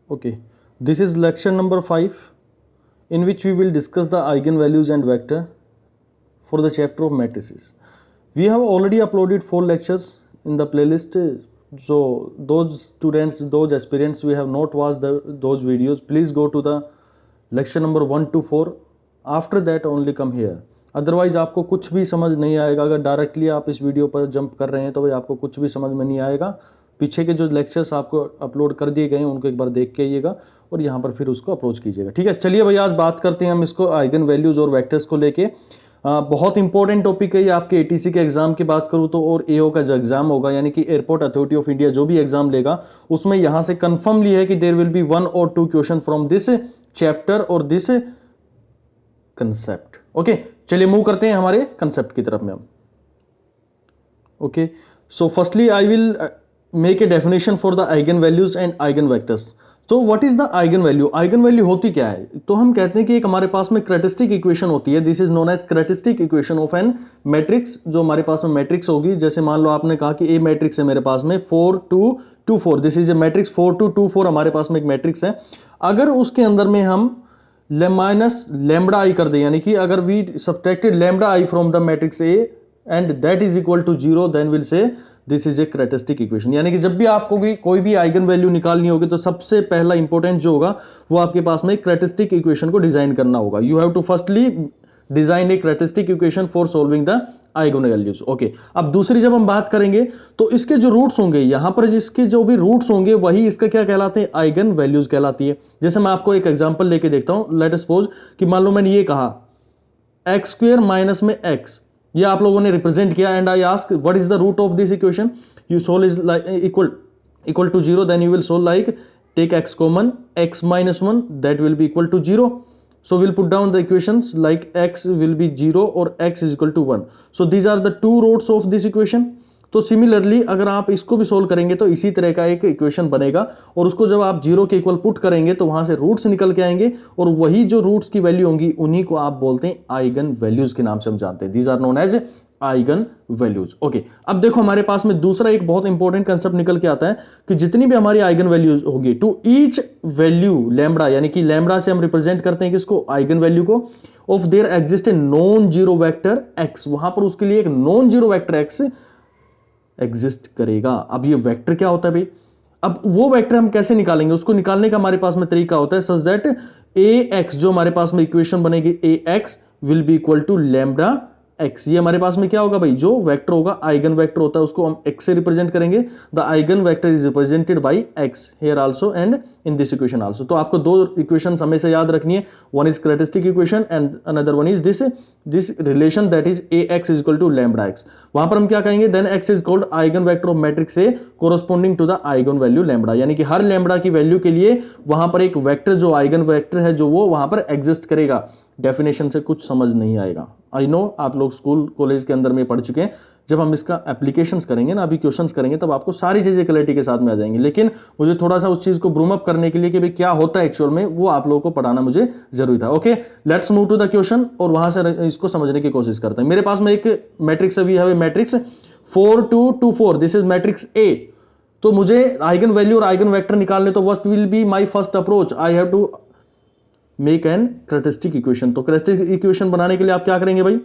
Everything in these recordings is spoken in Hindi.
Okay, this is lecture number 5 in which we will discuss the eigenvalues and vector for the chapter of matrices. We have already uploaded 4 lectures in the playlist. So those students, those aspirants we have not watched those videos, please go to the lecture number 1 to 4. After that only come here. Otherwise आपको कुछ भी समझ नहीं आएगा. अगर डायरेक्टली आप इस वीडियो पर जंप कर रहे हैं तो भाई आपको कुछ भी समझ में नहीं आएगा. पीछे के जो लेक्चर्स आपको अपलोड कर दिए गए हैं उनको एक बार देख के आइएगा और यहाँ पर फिर उसको अप्रोच कीजिएगा. ठीक है, चलिए भाई आज बात करते हैं हम इसको आइगन वैल्यूज और वेक्टर्स को लेके. बहुत इंपॉर्टेंट टॉपिक है ये आपके एटीसी के एग्जाम की बात करूं तो, और एओ का जो एग्जाम होगा यानी कि एयरपोर्ट अथॉरिटी ऑफ इंडिया जो भी एग्जाम लेगा उसमें यहां से कंफर्मली है कि देयर विल बी 1 और 2 क्वेश्चन फ्रॉम दिस चैप्टर और दिस कंसेप्ट. ओके, चलिए मूव करते हैं हमारे कंसेप्ट की तरफ में हम. Okay, so firstly I will make a definition for the eigen values and eigen vectors. तो what is the eigen value? Eigen value होती क्या है? तो हम कहते हैं कि एक हमारे पास में कैरेक्टरिस्टिक इक्वेशन होती है. This is known as characteristic equation of an matrix. जो हमारे पास में मैट्रिक्स होगी, जैसे मान लो आपने कहा कि ए मैट्रिक्स है मेरे पास में 4 2 2 4. This is A matrix 4 2 2 4. हमारे पास में एक मैट्रिक्स है. अगर उसके अंदर में हम माइनस लैम्बडा आई कर दे, यानी कि अगर we subtracted lambda I from the matrix A and that is equal to 0, then will say this is a characteristic equation. यानी कि जब भी आपको भी कोई भी आइगन वैल्यू निकालनी होगी तो सबसे पहला इंपॉर्टेंट जो होगा वो आपके पास में कैरेक्टरिस्टिक इक्वेशन को डिजाइन करना होगा. You have to firstly design a characteristic equation for solving the eigen values. Okay, अब दूसरी जब हम बात करेंगे तो इसके जो रूट्स होंगे, यहां पर जिसके जो भी रूट्स होंगे वही इसका क्या कहलाते हैं? आइगन वैल्यूज कहलाती है. जैसे मैं आपको एक एग्जांपल लेके देखता हूं. लेट अस सपोज कि मान लो मैंने ये कहा एक्स स्क्वायर माइनस में एक्स, ये आप लोगों ने रिप्रेजेंट किया and I ask what is the root of this equation. You solve is like equal to 0, then you will solve like take x common, x minus 1 that will be equal to 0. So we'll put down the equations like x will be 0 or x is equal to 1. So these are the two roots of this equation. तो सिमिलरली अगर आप इसको भी सोल्व करेंगे तो इसी तरह का एक इक्वेशन बनेगा और उसको जब आप 0 के इक्वल पुट करेंगे तो वहां से रूट्स निकल के आएंगे और वही जो रूट्स की वैल्यू होंगी उन्हीं को आप बोलते हैं आइगन वैल्यूज के नाम से हम जानते हैं. These are known as eigen values. Okay, अब देखो हमारे पास में दूसरा एक बहुत इंपॉर्टेंट कंसेप्ट निकल के आता है कि जितनी भी हमारी आइगन वैल्यूज होगी टू ईच वैल्यू लैम्बडा, यानी कि लैम्बडा से हम रिप्रेजेंट करते हैं किसको? आइगन वैल्यू को. Of their exist a non zero vector x, वहां पर उसके लिए एक non zero vector x exist करेगा. अब ये वेक्टर क्या होता है भाई? अब वो वेक्टर हम कैसे निकालेंगे? उसको निकालने का हमारे पास में तरीका होता है सच दैट ए एक्स, जो हमारे पास में इक्वेशन बनेगी A X will be equal to lambda X. ये हमारे पास में क्या होगा भाई? जो वेक्टर होगा आइगन वेक्टर होता है उसको हम एक्स से रिप्रेजेंट करेंगे. The eigen vector is represented by x here also and in this equation also. तो आपको दो इक्वेशन हमेशा याद रखनी है. One is characteristic equation and another one is this relation that is A x is equal to lambda x. वहां पर हम क्या कहेंगे? Then x is called eigen vector of matrix A corresponding to the eigen value lambda. यानी कि हर लैम्बडा की वैल्यू के लिए वहां पर एक वेक्टर जो आइगन वेक्टर है जो वो वहां पर एग्जिस्ट करेगा. डेफिनेशन से कुछ समझ नहीं आएगा. आई नो आप लोग स्कूल कॉलेज के अंदर में पढ़ चुके हैं. जब हम इसका एप्लीकेशंस करेंगे ना, अभी क्वेश्चंस करेंगे, तब आपको सारी चीजें क्लैरिटी के साथ में आ जाएंगी. लेकिन मुझे थोड़ा सा उस चीज को ब्रूम अप करने के लिए कि भाई क्या होता है एक्चुअल में, वो आप लोगों को पढ़ाना मुझे जरूरी था. Okay, let's move to the question और वहां से इसको समझने की कोशिश करते हैं. मेरे पास में एक matrix we have a matrix 4 2 2 4. This is matrix A. तो मुझे आइगन वैल्यू और आइगन वेक्टर निकालने, तो what will be my first approach? I have to make an characteristic equation. तो कैरेक्टरिस्टिक इक्वेशन बनाने के लिए आप क्या करेंगे भाई?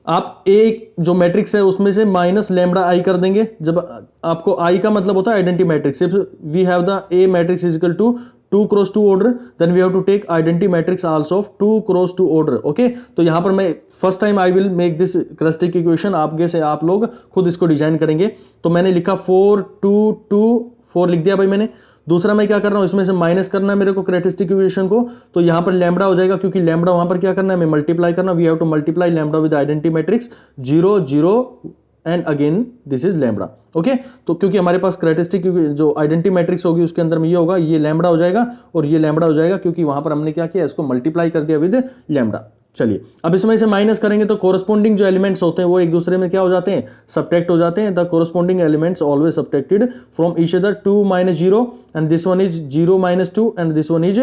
आप एक जो मैट्रिक्स है उसमें से माइनस लैम्बडा आई कर देंगे. जब आपको आई का मतलब होता है identity matrix. We have the A matrix is equal to 2 cross 2 order, then we have to take identity matrix also of 2 cross 2 order. Okay, तो यहां पर मैं first time I will make this characteristic equation. आगे से आप लोग खुद इसको डिजाइन करेंगे. तो मैंने लिखा 4 2 2 4 लिख दिया भाई मैंने. दूसरा मैं क्या कर रहा हूं, इसमें से माइनस करना है मेरे को कैरेक्टरिस्टिक इक्वेशन को. तो यहां पर लैम्बडा हो जाएगा क्योंकि लैम्बडा वहां पर क्या करना है, मैं मल्टीप्लाई करना. We have to multiply lambda with identity matrix 0 0 and again this is lambda. Okay, तो क्योंकि हमारे पास कैरेक्टरिस्टिक जो आइडेंटिटी मैट्रिक्स होगी उसके अंदर में ये होगा, ये लैम्बडा हो जाएगा और ये लैम्बडा हो जाएगा क्योंकि वहां पर हमने क्या किया, इसको मल्टीप्लाई कर दिया विद लैम्बडा. चलिए, अब इसमें से माइनस करेंगे तो कोरस्पोंडिंग जो एलिमेंट्स होते हैं वो एक दूसरे में क्या हो जाते हैं? सब्ट्रैक्ट हो जाते हैं. The corresponding elements always subtracted from each other. 2 minus 0 and this one is 0 minus 2 and this one is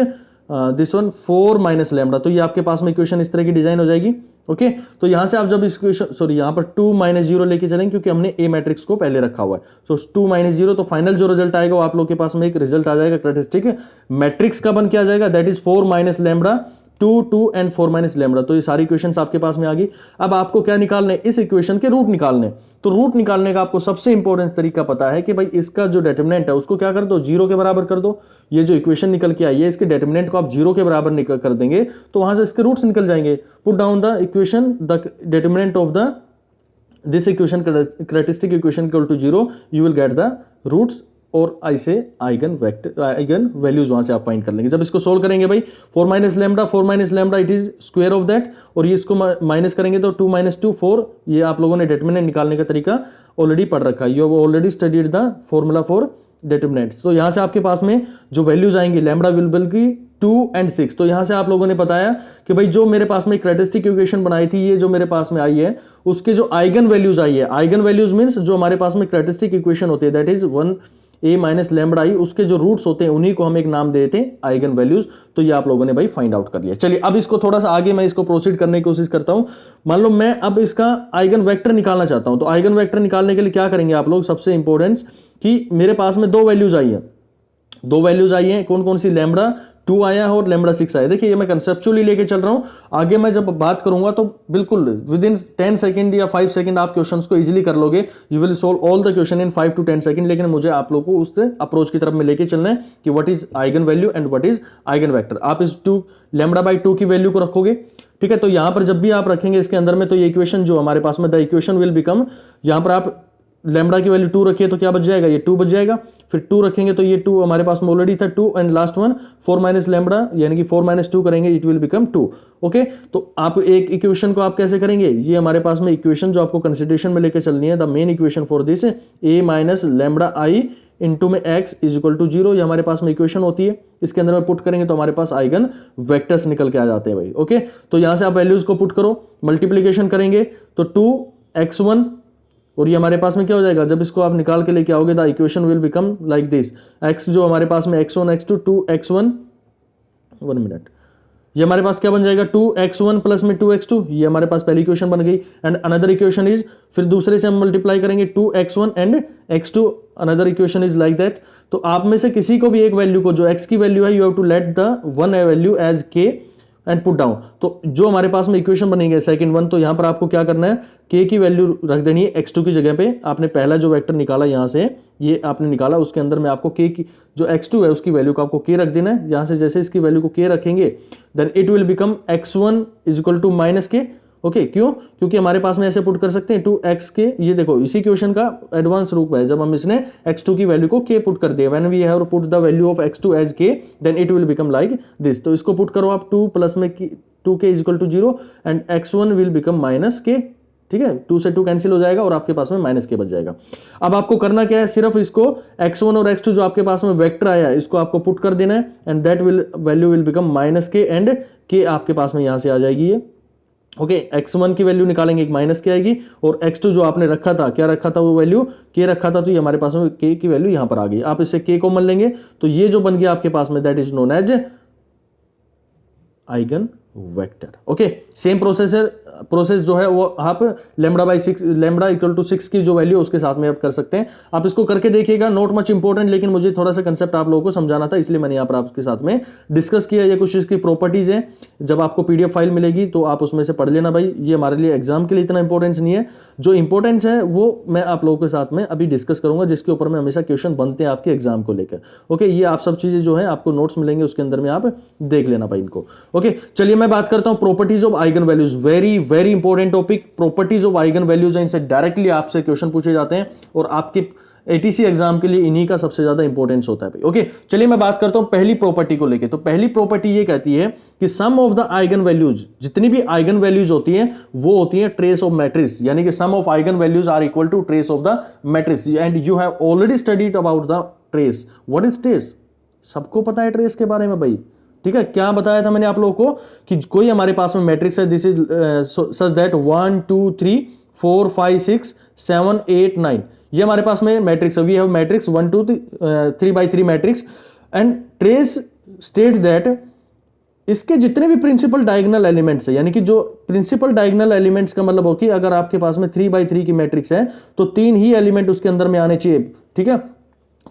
4 minus lambda. तो ये आपके पास में इक्वेशन इस तरह की डिजाइन हो जाएगी. ओके तो यहां से आप जब इस इक्वेशन सॉरी यहां पर 2 माइनस 0 लेके चलेंगे क्योंकि हमने ए मैट्रिक्स को पहले रखा हुआ है, तो 2 माइनस 0, तो फाइनल जो रिजल्ट आएगा वो आप लोग के पास में एक रिजल्ट आ जाएगा कैरेक्टरिस्टिक मैट्रिक्स का बन के आ जाएगा, that is 4 minus lambda 2 2 and 4 minus lambda. तो ये सारी इक्वेशंस आपके पास में आ गई। अब आपको क्या निकालने, इस इक्वेशन के रूट निकालने। तो रूट निकालने का आपको सबसे इंपॉर्टेंट तरीका पता है कि भाई इसका जो डिटरमिनेंट है उसको क्या कर दो, 0 के बराबर कर दो। ये जो इक्वेशन निकल के आई है इसके डिटरमिनेंट को आप 0 के बराबर निकल कर देंगे तो वहां से इसके रूट्स निकल जाएंगे। Put down the equation the determinant of the this equation characteristic equation equal to 0, you will get the roots और ऐसे आइगन वेक्टर आइगन वैल्यूज वहां से आप फाइंड कर लेंगे। जब इसको सोल्व करेंगे भाई 4 minus lambda it is square of that, और ये इसको माइनस करेंगे तो 2 माइनस 2 4। ये आप लोगों ने डिटरमिनेंट निकालने का तरीका ऑलरेडी पढ़ रखा है, you have already studied the formula for determinants. तो यहां से आपके पास में जो वैल्यूज आएंगी लैम्बडा विल बी 2 एंड 6। तो यहां से आप लोगों ने बताया कि भाई जो मेरे पास में कैरेक्टरिस्टिक इक्वेशन बनाई थी ये जो मेरे पास में आई है उसके जो आइगन वैल्यूज आई है, आइगन वैल्यूज मींस जो हमारे पास में कैरेक्टरिस्टिक इक्वेशन होती है that is 1 a minus lambda I, उसके जो रूट्स होते हैं उन्हीं को हम एक नाम देते हैं आइगन वैल्यूज। तो ये आप लोगों ने भाई फाइंड आउट कर लिया। चलिए अब इसको थोड़ा सा आगे मैं इसको प्रोसीड करने की कोशिश करता हूं। मान लो मैं अब इसका आइगन वेक्टर निकालना चाहता हूं, तो आइगन वेक्टर निकालने के लिए क्या करेंगे आप लोग, सबसे इंपॉर्टेंट कि मेरे पास में दो वैल्यूज आई है, कौन कौन सी, लैम्बडा 2 आया है और लैम्बडा 6 आया। देखिए ये मैं कंसेप्चुअली लेके चल रहा हूं, आगे मैं जब बात करूंगा तो बिल्कुल विद इन 10 सेकंड या 5 सेकंड आप क्वेश्चंस को इजीली कर लोगे। You will solve all the question in 5 to 10 second. लेकिन मुझे आप लोगों को उस अप्रोच की तरफ में लेके चलना है कि what is eigen value and what is eigen vector. आप इस 2 लैम्बडा बाई 2 की वैल्यू को रखोगे, ठीक है। तो यहां पर जब भी आप रखेंगे इसके अंदर में तो ये इक्वेशन जो हमारे पास में द इक्वेशन विल बिकम, यहां पर आप लैम्बडा की वैल्यू 2 रखिए तो क्या बच जाएगा, ये 2 बच जाएगा। फिर 2 रखेंगे तो ये 2 हमारे पास में ऑलरेडी था 2, and last one 4 minus lambda यानी कि 4 माइनस 2 करेंगे इट विल बिकम 2। ओके तो आप एक इक्वेशन को आप कैसे करेंगे, ये हमारे पास में इक्वेशन जो आपको कंसिडरेशन में लेकर चलनी है, the main equation for this a minus lambda I into में x इज इक्वल टू 0, ये हमारे पास में इक्वेशन होती है। इसके अंदर में पुट करेंगे तो हमारे पास आइगन वेक्टर्स निकल के आ जाते हैं भाई। ओके तो यहां से आप वैल्यूज को पुट करो, मल्टीप्लीकेशन करेंगे तो 2x1, और ये हमारे पास में क्या हो जाएगा, जब इसको आप निकाल के लेके आओगे the equation will become like this, x जो हमारे पास में x1 x2 2x1, 1 मिनट, ये हमारे पास क्या बन जाएगा 2x1 प्लस में 2x2, ये हमारे पास पहली इक्वेशन बन गई। एंड अनदर इक्वेशन इज, फिर दूसरे से हम मल्टीप्लाई करेंगे 2x1 and x2, another equation is like that. तो आप में से किसी को भी एक वैल्यू को, जो x की वैल्यू है, you have to let the one value as k and put down. तो जो हमारे पास में इक्वेशन बनेगी सेकंड वन, तो यहां पर आपको क्या करना है, k की वैल्यू रख देनी है x2 की जगह पे। आपने पहला जो वेक्टर निकाला यहां से, ये आपने निकाला, उसके अंदर में आपको k की जो x2 है उसकी वैल्यू को आपको k रख देना है। यहां से जैसे इसकी वैल्यू को k रखेंगे then it will become x1 is equal to minus k। Okay क्यों, क्योंकि हमारे पास में ऐसे पुट कर सकते हैं 2x के, ये देखो इसी क्वेश्चन का एडवांस रूप है, जब हम इसने x2 की वैल्यू को k पुट कर दिया, when we have put the value of x2 as k then it will become like this. तो इसको पुट करो आप 2 प्लस में 2k is equal to 0 and x1 will become minus k, ठीक है। 2 से 2 कैंसिल हो जाएगा और आपके पास में माइनस k बच जाएगा। अब आपको करना क्या है, सिर्फ इसको x1 और x2 जो आपके पास में वेक्टर आया है इसको आपको पुट कर देना है and that will value will become minus k and k आपके पास में यहां से आ जाएगी ये। ओके x1 की वैल्यू निकालेंगे, एक माइनस के आएगी, और x2 जो आपने रखा था, क्या रखा था, वो वैल्यू k रखा था, तो ये हमारे पास में k की वैल्यू यहां पर आ गई। आप इससे k कॉमन लेंगे तो ये जो बन गया आपके पास में that is known as eigen vector. Okay same process जो है वो आप lambda by 6 lambda equal to 6 की जो वैल्यू उसके साथ में आप कर सकते हैं। आप इसको करके देखिएगा, नॉट मच इंपॉर्टेंट, लेकिन मुझे थोड़ा सा कंसेप्ट आप लोगों को समझाना था इसलिए मैंने यहाँ पर आपके साथ में डिस्कस किया। ये कुछ इसकी प्रॉपर्टीज है, जब आपको पीडीएफ फाइल मिलेगी तो आप उसमें से पढ़ लेना भाई। ये हमारे लिए एग्जाम के लिए इतना इंपॉर्टेंस नहीं है, जो इंपॉर्टेंस है वो मैं आप लोगों के साथ में अभी डिस्कस करूंगा, जिसके ऊपर में हमेशा क्वेश्चन बनते हैं आपके एग्जाम को लेकर। ओके ये आप सब चीजें जो है आपको नोट्स मिलेंगे उसके अंदर में आप देख लेना भाई इनको। ओके चलिए मैं बात करता हूं properties of eigen values, very very important topic. Properties of eigen values है, इनसे डायरेक्टली आपसे क्वेश्चन पूछे जाते हैं और आपके एटीसी एग्जाम के लिए इन्हीं का सबसे ज्यादा इंपॉर्टेंस होता है भाई। ओके चलिए मैं बात करता हूं पहली प्रॉपर्टी को लेके। तो पहली प्रॉपर्टी ये कहती है कि sum of the eigen values, जितनी भी आइगन वैल्यूज होती हैं वो होती है ट्रेस ऑफ मैट्रिक्स, यानी कि sum of eigen values are equal to trace of the matrix. And you have already studied about the trace. What is trace, सबको पता है ट्रेस के बारे में भाई, ठीक है। क्या बताया था मैंने आप लोगों को कि कोई हमारे पास में मैट्रिक्स है, दिस इज सच दैट 1 2 3 4 5 6 7 8 9, ये हमारे पास में मैट्रिक्स है। We have matrix 1 2 3 by 3 matrix and trace states that इसके जितने भी प्रिंसिपल डायगोनल एलिमेंट्स है, यानी कि जो प्रिंसिपल डायगोनल एलिमेंट्स का मतलब हो कि अगर आपके पास में 3x3 की मैट्रिक्स है तो 3 ही एलिमेंट उसके अंदर में आने चाहिए, ठीक है।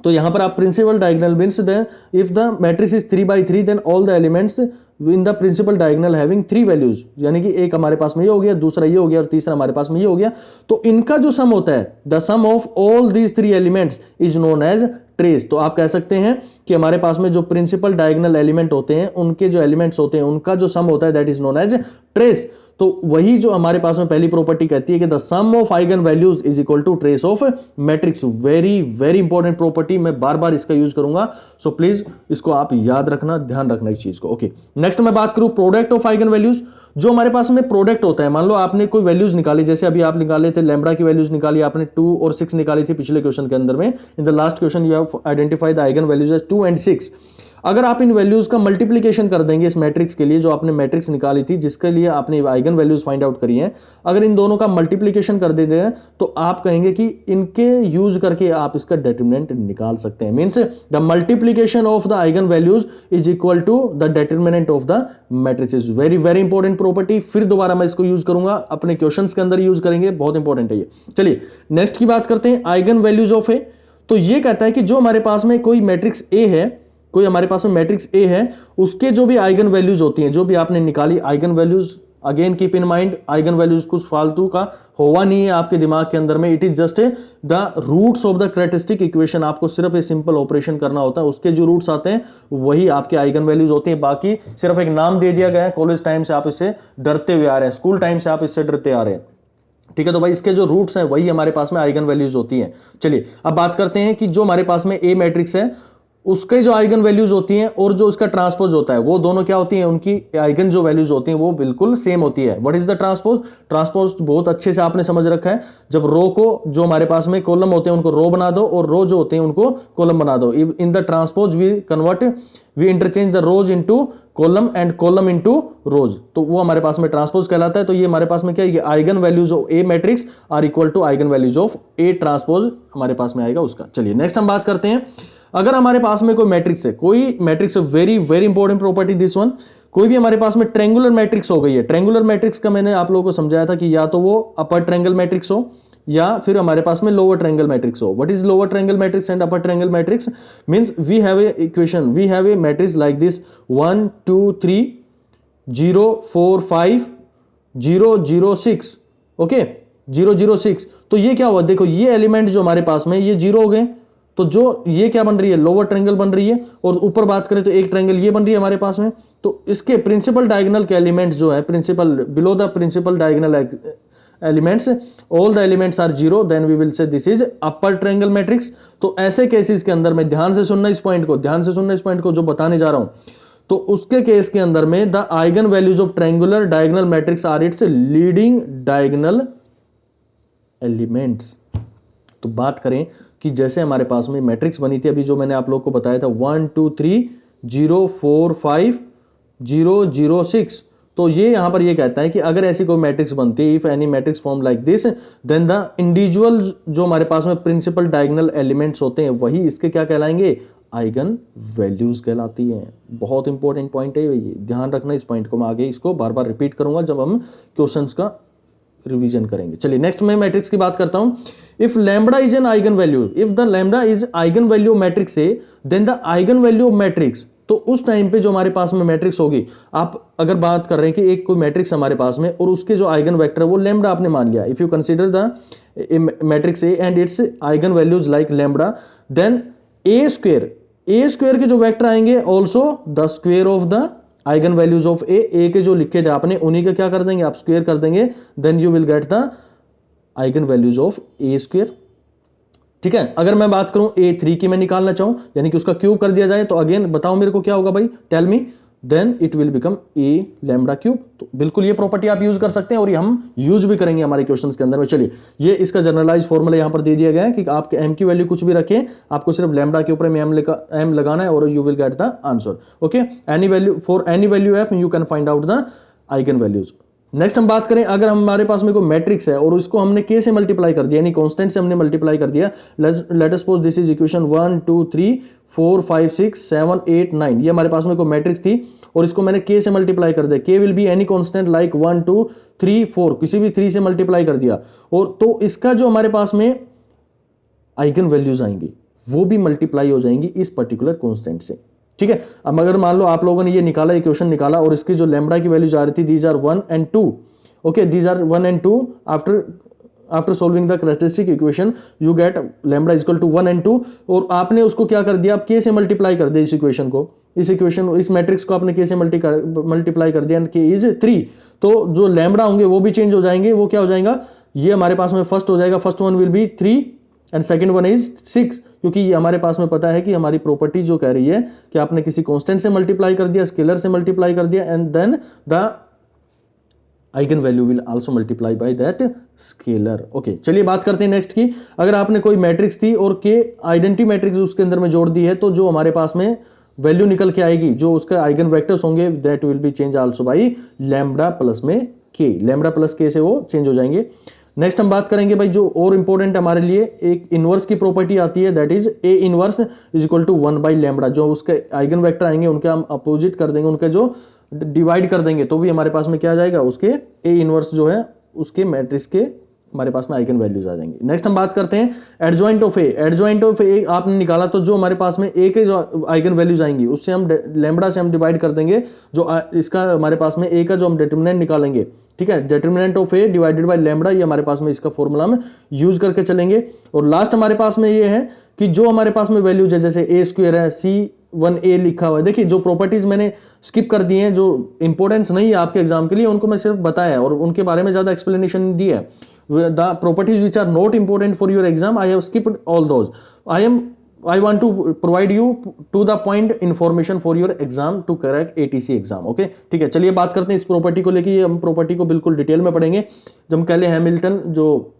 तो यहां पर आप principal diagonal means then if the matrix is 3x3 then all the elements in the principal diagonal having 3 values, यानी कि एक हमारे पास में ये हो गया, दूसरा ये हो गया और तीसरा हमारे पास में ये हो गया। तो इनका जो सम होता है, the sum of all these 3 elements is known as trace. तो आप कह सकते हैं कि हमारे पास में जो प्रिंसिपल डायगोनल एलिमेंट होते हैं, उनके जो एलिमेंट्स होते हैं, उनका जो सम होता है that is known as trace. तो वही जो हमारे पास में पहली प्रॉपर्टी कहती है कि the sum of eigen values is equal to trace of matrix. Very very important property, मैं बार बार इसका यूज करूंगा, सो प्लीज इसको आप याद रखना, ध्यान रखना इस चीज को। ओके, नेक्स्ट मैं बात करूं प्रोडक्ट ऑफ आइगन वैल्यूज। जो हमारे पास में प्रोडक्ट होता है, मान लो आपने कोई वैल्यूज निकाली, जैसे अभी आप निकाले थे लैम्ब्डा की वैल्यूज निकाली आपने 2 और 6 निकाली थी पिछले क्वेश्चन के अंदर में। In the last question you have identified the eigen values as 2 and 6। अगर आप इन वैल्यूज का मल्टीप्लिकेशन कर देंगे इस मैट्रिक्स के लिए, जो आपने मैट्रिक्स निकाली थी जिसके लिए आपने आइगन वैल्यूज फाइंड आउट करी हैं, अगर इन दोनों का मल्टीप्लिकेशन कर देते हैं तो आप कहेंगे कि इनके यूज करके आप इसका डिटरमिनेंट निकाल सकते हैं। Means the multiplication of the eigen values is equal to the determinant of the matrices. Very very important property, फिर दोबारा मैं इसको यूज करूंगा, अपने क्वेश्चंस के अंदर यूज करेंगे, बहुत इंपॉर्टेंट है ये। चलिए नेक्स्ट की बात करते हैं, आइगन वैल्यूज ऑफ ए। तो ये कहता है कि जो हमारे पास में कोई मैट्रिक्स ए है, कोई हमारे पास में मैट्रिक्स ए है, उसके जो भी आइगन वैल्यूज होती हैं, जो भी आपने निकाली eigen values, again keep in mind eigen values कुछ फालतू का होगा नहीं है आपके दिमाग के अंदर में, it is just the roots of the characteristic equation. आपको सिर्फ एक सिंपल ऑपरेशन करना होता है, उसके जो रूट्स आते हैं वही आपके आइगन वैल्यूज होती हैं। बाकी सिर्फ एक नाम दे दिया गया है, कॉलेज टाइम से आप इससे डरते हुए आ रहे हैं, स्कूल टाइम से आप इससे डरते आ रहे हैं, ठीक है। तो भाई इसके जो रूट्स हैं वही हमारे पास में आइगन वैल्यूज होती हैं। चलिए अब बात करते हैं कि जो हमारे पास में ए मैट्रिक्स है उसके जो आइगन वैल्यूज होती हैं और जो उसका ट्रांसपोज होता है, वो दोनों क्या होती हैं, उनकी आइगन जो वैल्यूज होती हैं वो बिल्कुल सेम होती है। What is the transpose? Transpose बहुत अच्छे से आपने समझ रखा है, जब रो को, जो हमारे पास में कॉलम होते हैं उनको रो बना दो और रो जो होते हैं उनको कॉलम बना दो। In the transpose we interchange the rows into column and column into rows, तो वो हमारे पास में ट्रांसपोज कहलाता है। तो ये हमारे पास में क्या है, eigen values of A matrix are equal to eigen values of A transpose हमारे पास में आएगा उसका। चलिए नेक्स्ट हम बात करते हैं, अगर हमारे पास में कोई मैट्रिक्स है, कोई matrix, very very important property this one, कोई भी हमारे पास में ट्रायंगुलर मैट्रिक्स हो गई है। ट्रायंगुलर मैट्रिक्स का मैंने आप लोगों को समझाया था कि या तो वो अपर ट्रायंगल मैट्रिक्स हो या फिर हमारे पास में लोअर ट्रायंगल मैट्रिक्स हो। What is lower triangle matrix and upper triangle matrix? Means we have a equation, we have a matrix like this 1 2 3 0 4 5 0 0 6, okay 0 0 6। तो ये क्या हुआ, देखो ये एलिमेंट जो हमारे पास में ये 0 हो गए, तो जो ये क्या बन रही है, लोअर ट्रायंगल बन रही है, और ऊपर बात करें तो एक ट्रायंगल ये बन रही है हमारे पास में। तो इसके प्रिंसिपल डायगोनल के एलिमेंट्स जो है, principal below the principal diagonal elements, all the elements are 0, then we will say this is upper triangle matrix. तो ऐसे केसेस के अंदर में ध्यान से सुनना इस पॉइंट को, ध्यान से सुनना इस पॉइंट को जो बताने जा रहा हूं। तो उसके केस के अंदर में the eigen values of triangular diagonal matrix are its leading diagonal elements. तो बात करें कि जैसे हमारे पास में मैट्रिक्स बनी थी अभी जो मैंने आप लोग को बताया था 1 2 3 0 4 5 0 0 6, तो ये यहां पर ये कहता है कि अगर ऐसी कोई मैट्रिक्स बनती है, if any matrix form like this, then the individual जो हमारे पास में प्रिंसिपल डायगोनल एलिमेंट्स होते हैं वही इसके क्या कहलाएंगे, आइगन वैल्यूज कहलाती हैं। बहुत इंपॉर्टेंट पॉइंट है ये, ध्यान रखना इस पॉइंट को, मैं आगे इसको बार बार रिपीट करूंगा जब हम क्वेश्चंस का रिवीजन करेंगे। चलिए नेक्स्ट मैं मैट्रिक्स की बात करता हूं। If lambda is an eigen value, if the lambda is eigen value matrix A, then the eigen value of matrix, तो उस टाइम पे जो हमारे पास में मैट्रिक्स होगी, आप अगर बात कर रहे हैं कि एक कोई मैट्रिक्स हमारे पास में और उसके जो आइगन वेक्टर है वो लैम्बडा आपने मान लिया, if you consider the matrix A and its eigen values like lambda, then A square के जो वेक्टर आएंगे also the square of the eigen values of A के जो लिखे थे आपने उन्हीं का क्या कर देंगे, आप स्क्वायर कर देंगे, then you will get the eigen values of A square. ठीक है, अगर मैं बात करूं A3 की मैं निकालना चाहूं, यानी कि उसका क्यूब कर दिया जाए, तो अगेन बताओ मेरे को क्या होगा भाई, tell me, then it will become A lambda cube. तो बिल्कुल ये प्रॉपर्टी आप यूज कर सकते हैं और ये हम यूज भी करेंगे हमारे क्वेश्चंस के अंदर में। चलिए ये इसका जनरलाइज फॉर्मूला यहां पर दे दिया गया है कि आपके m की वैल्यू कुछ भी रखें, आपको सिर्फ लैम्बडा के ऊपर m लगाना है और you will get the answer. Okay, any value for any value f you can find out the eigen values. Next हम बात करें, अगर हमारे पास में कोई मैट्रिक्स है और उसको हमने k से मल्टीप्लाई कर दिया, यानी कांस्टेंट से हमने मल्टीप्लाई कर दिया, late us suppose this is equation 1 2 3 4 5 6 7 8 9, ये हमारे पास में कोई मैट्रिक्स थी और इसको मैंने k से मल्टीप्लाई कर दिया, k will be any constant like 1 2 3 4, किसी भी 3 से मल्टीप्लाई कर दिया, और तो इसका जो हमारे पास में आइगन वैल्यूज आएंगी वो भी मल्टीप्लाई हो जाएंगी इस पर्टिकुलर कांस्टेंट से, ठीक है। अब अगर मान लो आप लोगों ने ये निकाला, इक्वेशन निकाला और इसकी जो लैम्बडा की वैल्यूज आ रही थी, these are 1 and 2, okay, these are 1 and 2, after solving the characteristic equation you get lambda is equal to 1 and 2, और आपने उसको क्या कर दिया, आप k से मल्टीप्लाई कर दिया इस इक्वेशन को, इस मैट्रिक्स को आपने k से मल्टीप्लाई कर दिया, k इज 3, तो जो लैम्बडा होंगे वो भी चेंज हो जाएंगे, वो क्या हो जाएगा, ये हमारे पास में फर्स्ट हो जाएगा, first one will be 3 and second one is 6, क्योंकि ये हमारे पास में पता है कि हमारी प्रॉपर्टी जो कह रही है कि आपने किसी कांस्टेंट से मल्टीप्लाई कर दिया, स्केलर से मल्टीप्लाई कर दिया, and then the eigen value will also multiply by that scalar. Okay, चलिए बात करते हैं नेक्स्ट की। अगर आपने कोई मैट्रिक्स थी और के आइडेंटिटी मैट्रिक्स उसके अंदर में जोड़ दी है, तो जो हमारे पास में वैल्यू निकल के आएगी, जो उसके आइगन वेक्टर्स होंगे, that will B change also by lambda plus में के, लैम्बडा प्लस के से वो चेंज हो जाएंगे। नेक्स्ट हम बात करेंगे भाई, जो और इंपॉर्टेंट हमारे लिए एक इनवर्स की प्रॉपर्टी आती है, that is A inverse is equal to 1 by lambda, जो उसके आइगन वेक्टर आएंगे उनके हम अपोजिट कर देंगे, उनके जो डिवाइड कर देंगे, तो भी हमारे पास में क्या आ जाएगा, उसके ए इनवर्स जो है उसके मैट्रिक्स के हमारे पास में आइगन वैल्यूज आ जाएंगे। नेक्स्ट हम बात करते हैं adjoint of A. Adjoint of A आपने निकाला, तो जो हमारे पास में ए के जो आइगन वैल्यूज आएंगी उससे हम लैम्बडा से हम डिवाइड कर देंगे, जो इसका हमारे पास में ए का जो हम डिटरमिनेंट निकालेंगे, ठीक है, determinant of A divided by lambda, ये हमारे पास में इसका फॉर्मूला हम यूज करके चलेंगे। और लास्ट हमारे पास में ये है कि जो हमारे पास में वैल्यूज है, जैसे ए स्क्वायर है, C1a लिखा हुआ है, देखिए जो प्रॉपर्टीज मैंने स्किप कर दी हैं, जो इंपॉर्टेंस नहीं है आपके एग्जाम के लिए, उनको मैं सिर्फ बताया है और उनके बारे में ज्यादा एक्सप्लेनेशन दी है। The properties which are not important for your exam, I have skipped all those. I want to provide you to the point information for your exam to crack ATC exam. Okay, ठीक है, चलिए बात करते हैं इस प्रॉपर्टी को लेके। ये हम प्रॉपर्टी को बिल्कुल डिटेल में पढ़ेंगे, जब हम कैले हैमिल्टन जो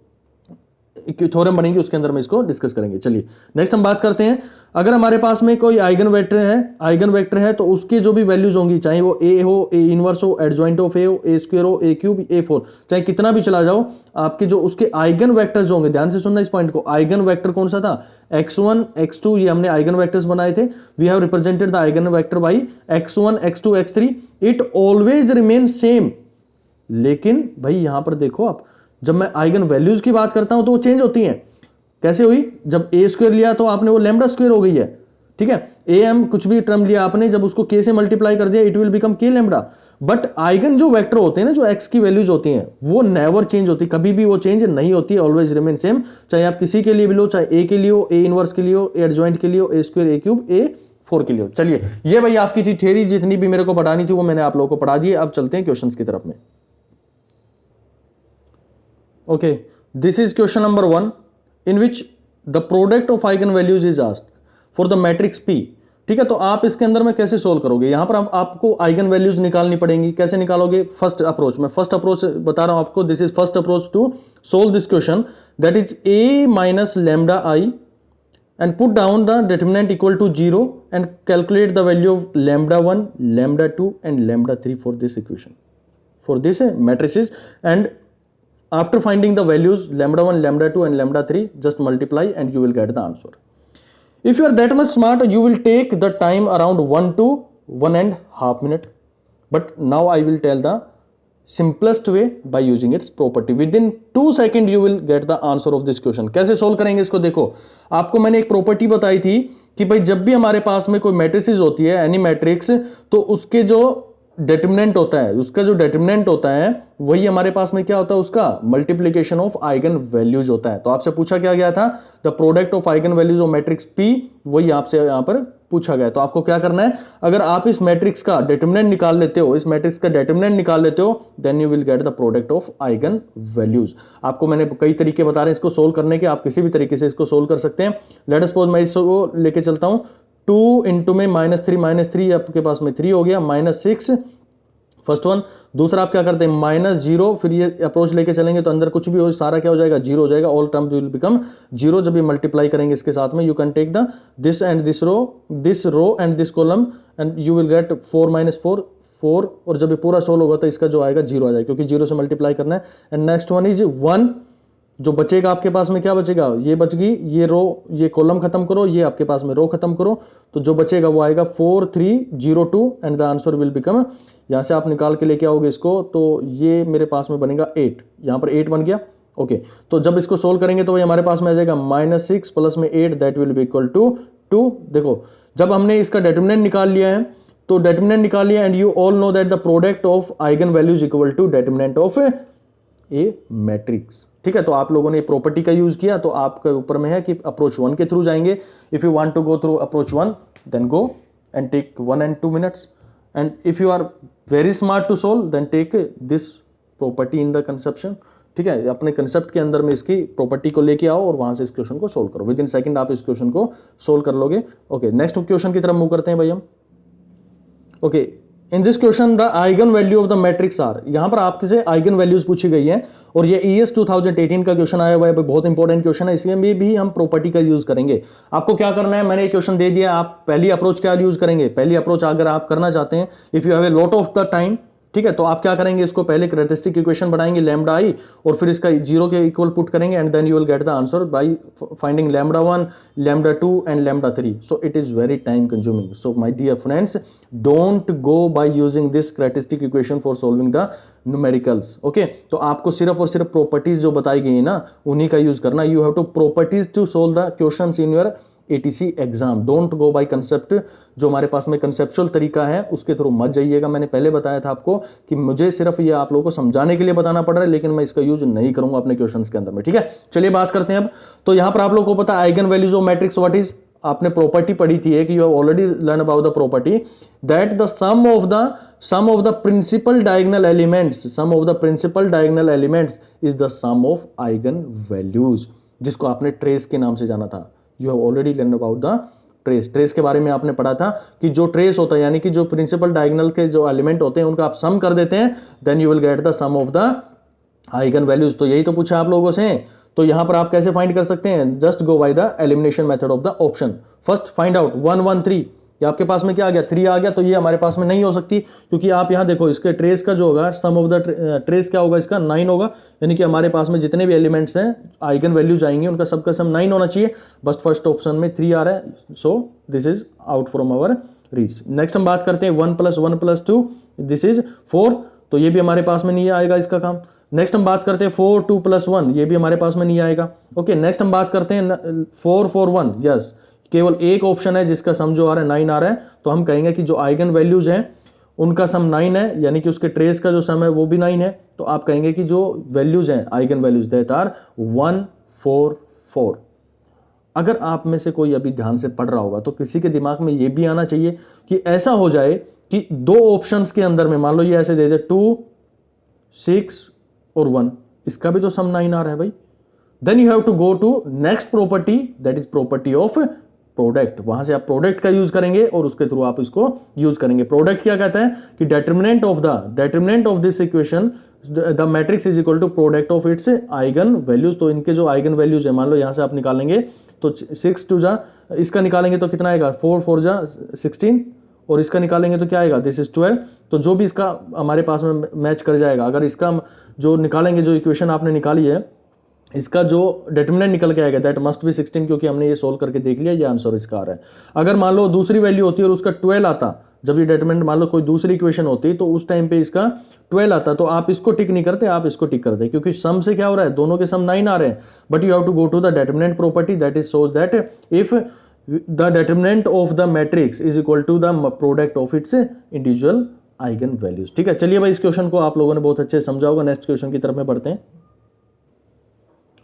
थ्योरम बनेंगे उसके अंदर में इसको डिस्कस करेंगे। चलिए नेक्स्ट हम बात करते हैं, अगर हमारे पास में कोई आइगन वेक्टर है तो उसके जो भी वैल्यूज होंगी, चाहे वो ए हो, ए इनवर्स हो, एडजॉइंट ऑफ ए हो, ए स्क्वायर हो, ए क्यूब, ए 4, चाहे कितना भी चला जाओ, आपके जो उसके आइगन वेक्टर्स होंगे, ध्यान से सुनना इस पॉइंट को, आइगन वेक्टर कौन सा था, x1 x2, ये हमने आइगन वेक्टर्स बनाए थे, we have represented the eigen vector by x1 x2 x3, it always remain same. लेकिन भाई यहां पर देखो आप, जब मैं आइगन वैल्यूज की बात करता हूं तो वो चेंज होती हैं। कैसे हुई, जब ए स्क्वायर लिया तो आपने वो लैम्बडा स्क्वायर हो गई है, ठीक है, ए एम कुछ भी टर्म लिया आपने, जब उसको के से मल्टीप्लाई कर दिया, इट विल बिकम के लैम्बडा। बट आइगन जो वेक्टर होते हैं ना, जो एक्स की वैल्यूज होती हैं, वो नेवर चेंज होती, कभी भी वो चेंज नहीं होती, ऑलवेज रिमेन सेम, चाहे आप किसी के लिए भी लो, चाहे ए के लिए हो, ए इनवर्स के लिए हो, ए एडजॉइंट के लिए हो, ए स्क्वायर, ए क्यूब, ए 4 के लिए हो। चलिए ये भाई आपकी थी थ्योरी, जितनी भी मेरे को पढ़ानी थी वो मैंने आप लोगों को पढ़ा दी। अब चलते हैं क्वेश्चंस की तरफ में। Okay, this is question number 1 in which the product of eigenvalues is asked for the matrix P। ठीक है, तो आप इसके अंदर में कैसे सोल्व करोगे, यहां पर आपको आइगन वैल्यूज निकालनी पड़ेंगी। कैसे निकालोगे, फर्स्ट अप्रोच, मैं फर्स्ट अप्रोच बता रहा हूं आपको, this is first approach to solve this question, that is a minus lambda i and put down the determinant equal to 0 and calculate the value of lambda 1, lambda 2 and lambda 3 for this equation, for this matrices, and after finding the values lambda 1, lambda 2 and lambda 3, just multiply and you will get the answer. If you are that much smart, you will take the time around 1 to 1.5 minute, but now I will tell the simplest way by using its property. Within 2 seconds you will get the answer of this question. कैसे सोल्व करेंगे इसको, देखो आपको मैंने एक प्रॉपर्टी बताई थी कि भाई जब भी हमारे पास में कोई मैट्रिसेस होती है, एनी मैट्रिक्स, तो उसके जो डिटरमिनेंट होता है, उसका जो डिटरमिनेंट होता है वही हमारे पास में क्या होता है, उसका मल्टीप्लिकेशन ऑफ आइगन वैल्यूज होता है। तो आपसे पूछा क्या गया था, the product of eigen values of matrix P, वही आपसे यहां पर पूछा गया। तो आपको क्या करना है, अगर आप इस मैट्रिक्स का डिटरमिनेंट निकाल लेते हो, इस मैट्रिक्स का डिटरमिनेंट निकाल लेते हो, then you will get the product of eigen values. आपको मैंने कई तरीके बता रहे हैं इसको सोल्व करने के, आप किसी भी तरीके से इसको सोल्व कर सकते हैं। लेट अस सपोज मैं इसको लेके चलता हूं, 2 इंटू में -3 आपके पास में 3 हो गया, -6 फर्स्ट वन। दूसरा आप क्या करते हैं, -0, फिर ये अप्रोच लेके चलेंगे तो अंदर कुछ भी हो सारा क्या हो जाएगा, 0 हो जाएगा, ऑल टर्म्स विल बिकम 0। जब ये मल्टीप्लाई करेंगे इसके साथ में, you can take the this and this row and this column, and you will get 4 - 4 4 और जब ये पूरा सोल्व होगा तो इसका जो आएगा 0 आ जाएगा क्योंकि 0 से मल्टीप्लाई करना है। एंड नेक्स्ट वन इज 1, जो बचेगा आपके पास में क्या बचेगा, ये बच गई, ये रो, ये कॉलम खत्म करो, ये आपके पास में रो खत्म करो, तो जो बचेगा वो आएगा 4302 and the answer will become, यहाँ से आप निकाल के लेके आओगे इसको तो ये मेरे पास में बनेगा 8, यहाँ पर 8 बन गया। ओके तो जब इसको सोल्व करेंगे तो वही हमारे पास में आ जाएगा -6 प्लस में 8 that will be equal to 2। देखो जब हमने इसका डिटरमिनेंट निकाल लिया है तो डिटरमिनेंट निकाल लिया and you all know that the product of eigen values equal to determinant of A matrix. ठीक है, तो आप लोगों ने प्रॉपर्टी का यूज किया तो आपके ऊपर में है कि अप्रोच 1 के थ्रू जाएंगे। If you want to go through approach 1 then go and take 1 and 2 minutes, and if you are very smart to solve then take this property in the conception. ठीक है, अपने कंसेप्ट के अंदर में इसकी प्रॉपर्टी को लेके आओ और वहां से इस क्वेश्चन को सोल्व करो, विद इन सेकंड आप इस क्वेश्चन को सोल्व कर लोगे। ओके नेक्स्ट क्वेश्चन की तरफ मूव करते हैं भाई हम। Okay in this question the eigen value of the matrix are, यहां पर आपसे आइगन वैल्यूज पूछी गई है और ये ES 2018 का क्वेश्चन आया हुआ है, बहुत इंपॉर्टेंट क्वेश्चन है, इसलिए भी हम प्रॉपर्टी का यूज करेंगे। आपको क्या करना है, मैंने ये क्वेश्चन दे दिया, आप पहली अप्रोच क्या यूज करेंगे, पहली अप्रोच अगर आप करना चाहते हैं, if you have a lot of the time, ठीक है, तो आप क्या करेंगे, इसको पहले कैरेक्टरिस्टिक इक्वेशन बनाएंगे लैम्डा आई और फिर इसका 0 के इक्वल पुट करेंगे and then you will get the answer by finding lambda 1, lambda 2 and lambda 3। So it is very time consuming. So my dear friends don't go by using this characteristic equation for solving the numericals. Okay तो आपको सिर्फ और सिर्फ प्रॉपर्टीज जो बताई गई है ना उन्हीं का यूज करना। You have to properties to solve the questions in your ATC exam, don't go by concept, जो हमारे पास में कंसेप्चुअल तरीका है उसके थ्रू मत जाइएगा। मैंने पहले बताया था आपको कि मुझे सिर्फ ये आप लोगों को समझाने के लिए बताना पड़ रहा है, लेकिन मैं इसका यूज नहीं करूंगा अपने क्वेश्चंस के अंदर में। ठीक है, चलिए बात करते हैं अब। तो यहां पर आप लोगों को पता है eigen values of matrix what is, आपने प्रॉपर्टी पढ़ी थी कि you have already learn about the property that the sum of the principal diagonal elements, sum of the principal diagonal elements is the sum of eigen values, जिसको आपने ट्रेस के नाम से जाना था। You have already learn about the trace. Trace के बारे में आपने पढ़ा था कि जो ट्रेस होता है यानी कि जो प्रिंसिपल डायगोनल के जो एलिमेंट होते हैं उनका आप सम कर देते हैं then you will get the sum of the eigen values. तो यही तो पूछा आप लोगों से। तो यहां पर आप कैसे फाइंड कर सकते हैं, just go by the elimination method of the option. First find out 1 1 3, ये आपके पास में क्या आ गया 3 आ गया, तो ये हमारे पास में नहीं हो सकती क्योंकि आप यहां देखो इसके ट्रेस का जो होगा सम ऑफ द ट्रेस क्या होगा इसका 9 होगा, यानी कि हमारे पास में जितने भी एलिमेंट्स हैं आइगन वैल्यूज आएंगे उनका सबका सम 9 होना चाहिए, बस फर्स्ट ऑप्शन में 3 आ रहा है, so this is out from our reach. Next हम बात करते हैं 1 + 1 + 2 दिस इज 4, तो ये भी हमारे पास में नहीं आएगा इसका काम। नेक्स्ट हम बात करते हैं 4 2 + 1, ये भी हमारे पास में नहीं आएगा। ओके नेक्स्ट हम बात करते हैं 4 4 1, यस केवल एक ऑप्शन है जिसका सम जो आ रहा है 9 आ रहा है, तो हम कहेंगे कि जो आइगन वैल्यूज हैं उनका सम 9 है, यानी कि उसके ट्रेस का जो सम है वो भी 9 है, तो आप कहेंगे कि जो वैल्यूज हैं आइगन वैल्यूज दैट आर 1 4 4। अगर आप में से कोई अभी ध्यान से पढ़ रहा होगा तो किसी के दिमाग में ये भी आना चाहिए कि ऐसा हो जाए कि दो ऑप्शंस के अंदर में मान लो ये ऐसे दे दे 2 6 और 1, इसका भी तो सम 9 आ रहा है भाई। Then you have to go to next property that is property of product, वहां से आप प्रोडक्ट का यूज करेंगे और उसके थ्रू आप इसको यूज करेंगे। प्रोडक्ट क्या कहता है कि determinant of this equation the matrix is equal to product of its eigen values. तो इनके जो आइगन वैल्यूज है मान लो यहां से आप निकालेंगे तो 6 2 जा, इसका निकालेंगे तो कितना आएगा 4 4 जा 16 और इसका निकालेंगे तो क्या आएगा दिस इज 12। तो जो भी इसका हमारे पास में मैच कर जाएगा, अगर इसका जो निकालेंगे जो इक्वेशन आपने निकाली है इसका जो डिटरमिनेंट निकल के आएगा दैट मस्ट बी 16, क्योंकि हमने ये सोल्व करके देख लिया, ये आंसर इसका आ रहा है। अगर मान लो दूसरी वैल्यू होती है और उसका 12 आता, जब ये डिटरमिनेंट मान लो कोई दूसरी इक्वेशन होती तो उस टाइम पे इसका 12 आता, तो आप इसको टिक नहीं करते, आप इसको टिक करते, क्योंकि सम से क्या हो रहा है दोनों के सम 9 आ रहे हैं। But you have to go to the determinant property that is shows that if the determinant of the matrix is equal to the product of its individual eigen values. ठीक है, चलिए भाई इस क्वेश्चन को आप लोगों ने बहुत अच्छे से समझा होगा। नेक्स्ट क्वेश्चन की तरफ में बढ़ते हैं।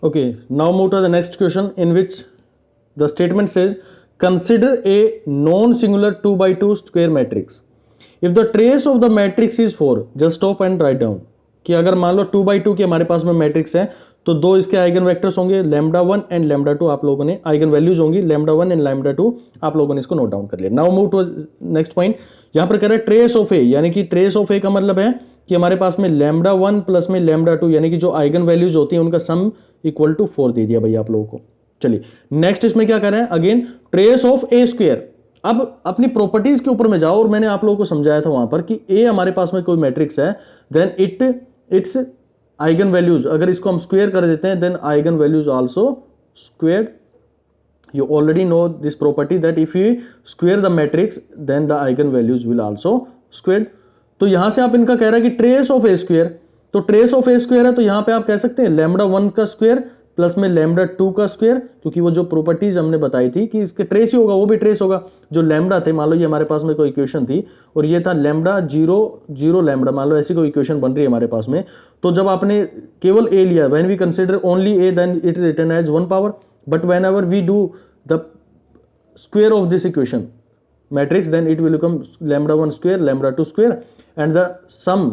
Okay, now move to the next question in which the statement says consider a non-singular 2 by 2 square matrix. If the trace of the matrix is 4, just stop and write down. कि अगर मान लो 2 by 2 की हमारे पास में मैट्रिक्स है तो दो इसके आइगन वेक्टर्स होंगे लैम्डा 1 एंड लैम्डा 2, आप लोगों ने आइगन वैल्यूज होंगी लैम्डा 1 एंड लैम्डा 2, आप लोगों ने इसको नोट डाउन कर लिया। Now move to next point. यहां पर कह रहे हैं ट्रेस ऑफ ए, यानी कि ट्रेस ऑफ ए का मतलब है कि हमारे पास में लैम्डा 1 प्लस में लैम्डा 2 यानी कि जो आइगन वैल्यूज होती है उनका सम इक्वल टू 4 दे दिया भाई आप लोगों को। चलिए नेक्स्ट इसमें क्या कर रहे हैं, again trace of A square. अब अपनी प्रॉपर्टीज के ऊपर में जाओ, और मैंने आप लोगों को समझाया था वहां पर कि ए हमारे पास में कोई मैट्रिक्स है, देन इट्स आइगन वैल्यूज, अगर इसको हम स्क्वायर कर देते हैं, then eigen values also squared. You already know this property that if you square the matrix then the eigen values will also squared. तो यहां से आप इनका कह रहा है कि ट्रेस ऑफ ए स्क्वायर, तो ट्रेस ऑफ ए स्क्वायर है, तो यहां पे आप कह सकते हैं लैम्बडा 1 का स्क्वायर प्लस में लैम्बडा 2 का स्क्वायर, क्योंकि वो जो प्रॉपर्टीज हमने बताई थी कि इसके ट्रेस ही होगा, वो भी ट्रेस होगा. जो लैम्बडा थे, मान लो ये हमारे पास में कोई इक्वेशन थी और ये था लैम्बडा 0 0 लैम्बडा, मान लो ऐसी कोई इक्वेशन बन रही है हमारे पास में. तो जब आपने केवल ए लिया, when we consider only A then it is written as 1 power, but whenever we do the square of this equation matrix then it will become lambda 1 square lambda 2 square and the sum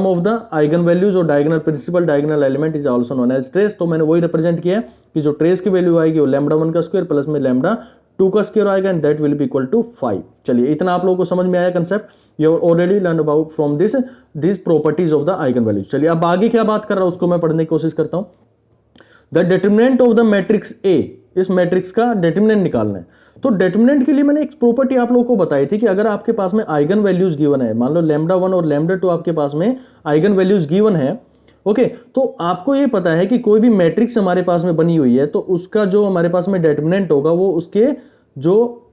of the eigen values or diagonal principal diagonal element is also known as trace. तो मैंने वही रिप्रेजेंट किया है कि जो ट्रेस की वैल्यू आएगी वो लैम्बडा 1 का स्क्वायर प्लस में लैम्बडा 2 का स्क्वायर आएगा and that will be equal to 5. चलिए इतना आप लोगों को समझ में आया concept, you have already learn about from this properties of the eigen values. चलिए अब आगे क्या बात कर रहा हूं उसको मैं पढ़ने की कोशिश करता हूं. The determinant of the matrix ए, इस मैट्रिक्स का डिटरमिनेंट निकालना है. तो डिटरमिनेंट के लिए मैंने एक प्रॉपर्टी आप लोगों को बताई थी कि अगर आपके पास में आइगन वैल्यूज गिवन है, मान लो लैम्बडा 1 और लैम्बडा 2 आपके पास में आइगन वैल्यूज गिवन है, ओके, तो आपको ये पता है कि कोई भी मैट्रिक्स हमारे पास में बनी हुई है तो उसका जो हमारे पास में डिटरमिनेंट होगा वो उसके जो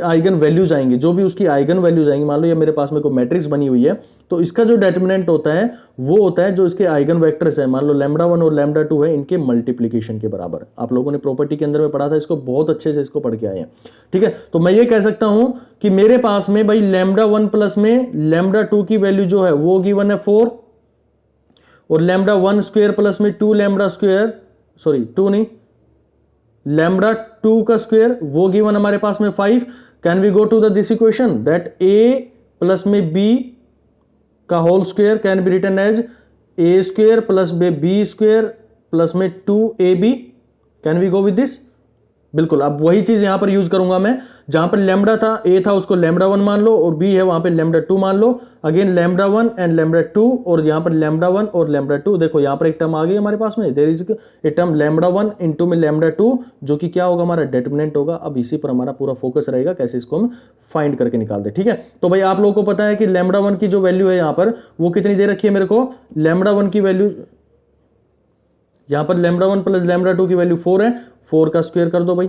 आइगन वैल्यूज आएंगे, जो भी उसकी आइगन वैल्यूज आएंगे, मान लो ये मेरे पास में कोई मैट्रिक्स बनी हुई है तो इसका जो डिटरमिनेंट होता है वो होता है जो इसके आइगन वेक्टर्स है, मान लो लैम्बडा 1 और लैम्बडा 2 है, इनके मल्टीप्लिकेशन के बराबर. आप लोगों ने प्रॉपर्टी के अंदर में पढ़ा था इसको, बहुत अच्छे से इसको पढ़ के आए हैं. ठीक है, तो मैं ये कह सकता हूं कि मेरे पास में भाई लैम्बडा 1 प्लस में लैम्बडा 2 की वैल्यू जो है वो गिवन है 4 और लैम्बडा 1 स्क्वायर प्लस में 2 लैम्बडा स्क्वायर, सॉरी 2 नहीं, लैम्बडा 2 का स्क्वायर वो गिवन हमारे पास में 5. Can we go to the this equation that a plus में बी का whole square can be written as a square plus b square plus में 2ab. Can we go with this? बिल्कुल. अब वही चीज यहां पर यूज करूंगा मैं, जहां पर लैम्बडा था, ए था, उसको लैम्बडा 1 मान लो और बी है वहां पे लैम्बडा 2 मान लो. अगेन लैम्बडा 1 एंड लैम्बडा 2 और यहां पर लैम्बडा 1 और लैम्बडा 2. देखो यहां पर एक टर्म आ गई हमारे पास में, there is a term lambda 1 into में लैम्बडा 2 जो कि क्या होगा हमारा डिटरमिनेंट होगा. अब इसी पर हमारा पूरा फोकस रहेगा कैसे इसको हम फाइंड करके निकाल दे. ठीक है, तो भाई आप लोगों को पता है कि लैम्बडा 1 की जो वैल्यू है यहां पर वो कितनी दे रखी है मेरे को, लैम्बडा 1 की वैल्यू यहां पर लैम्बडा 1 प्लस लैम्बडा 2 की वैल्यू 4 है, 4 का स्क्वायर कर दो भाई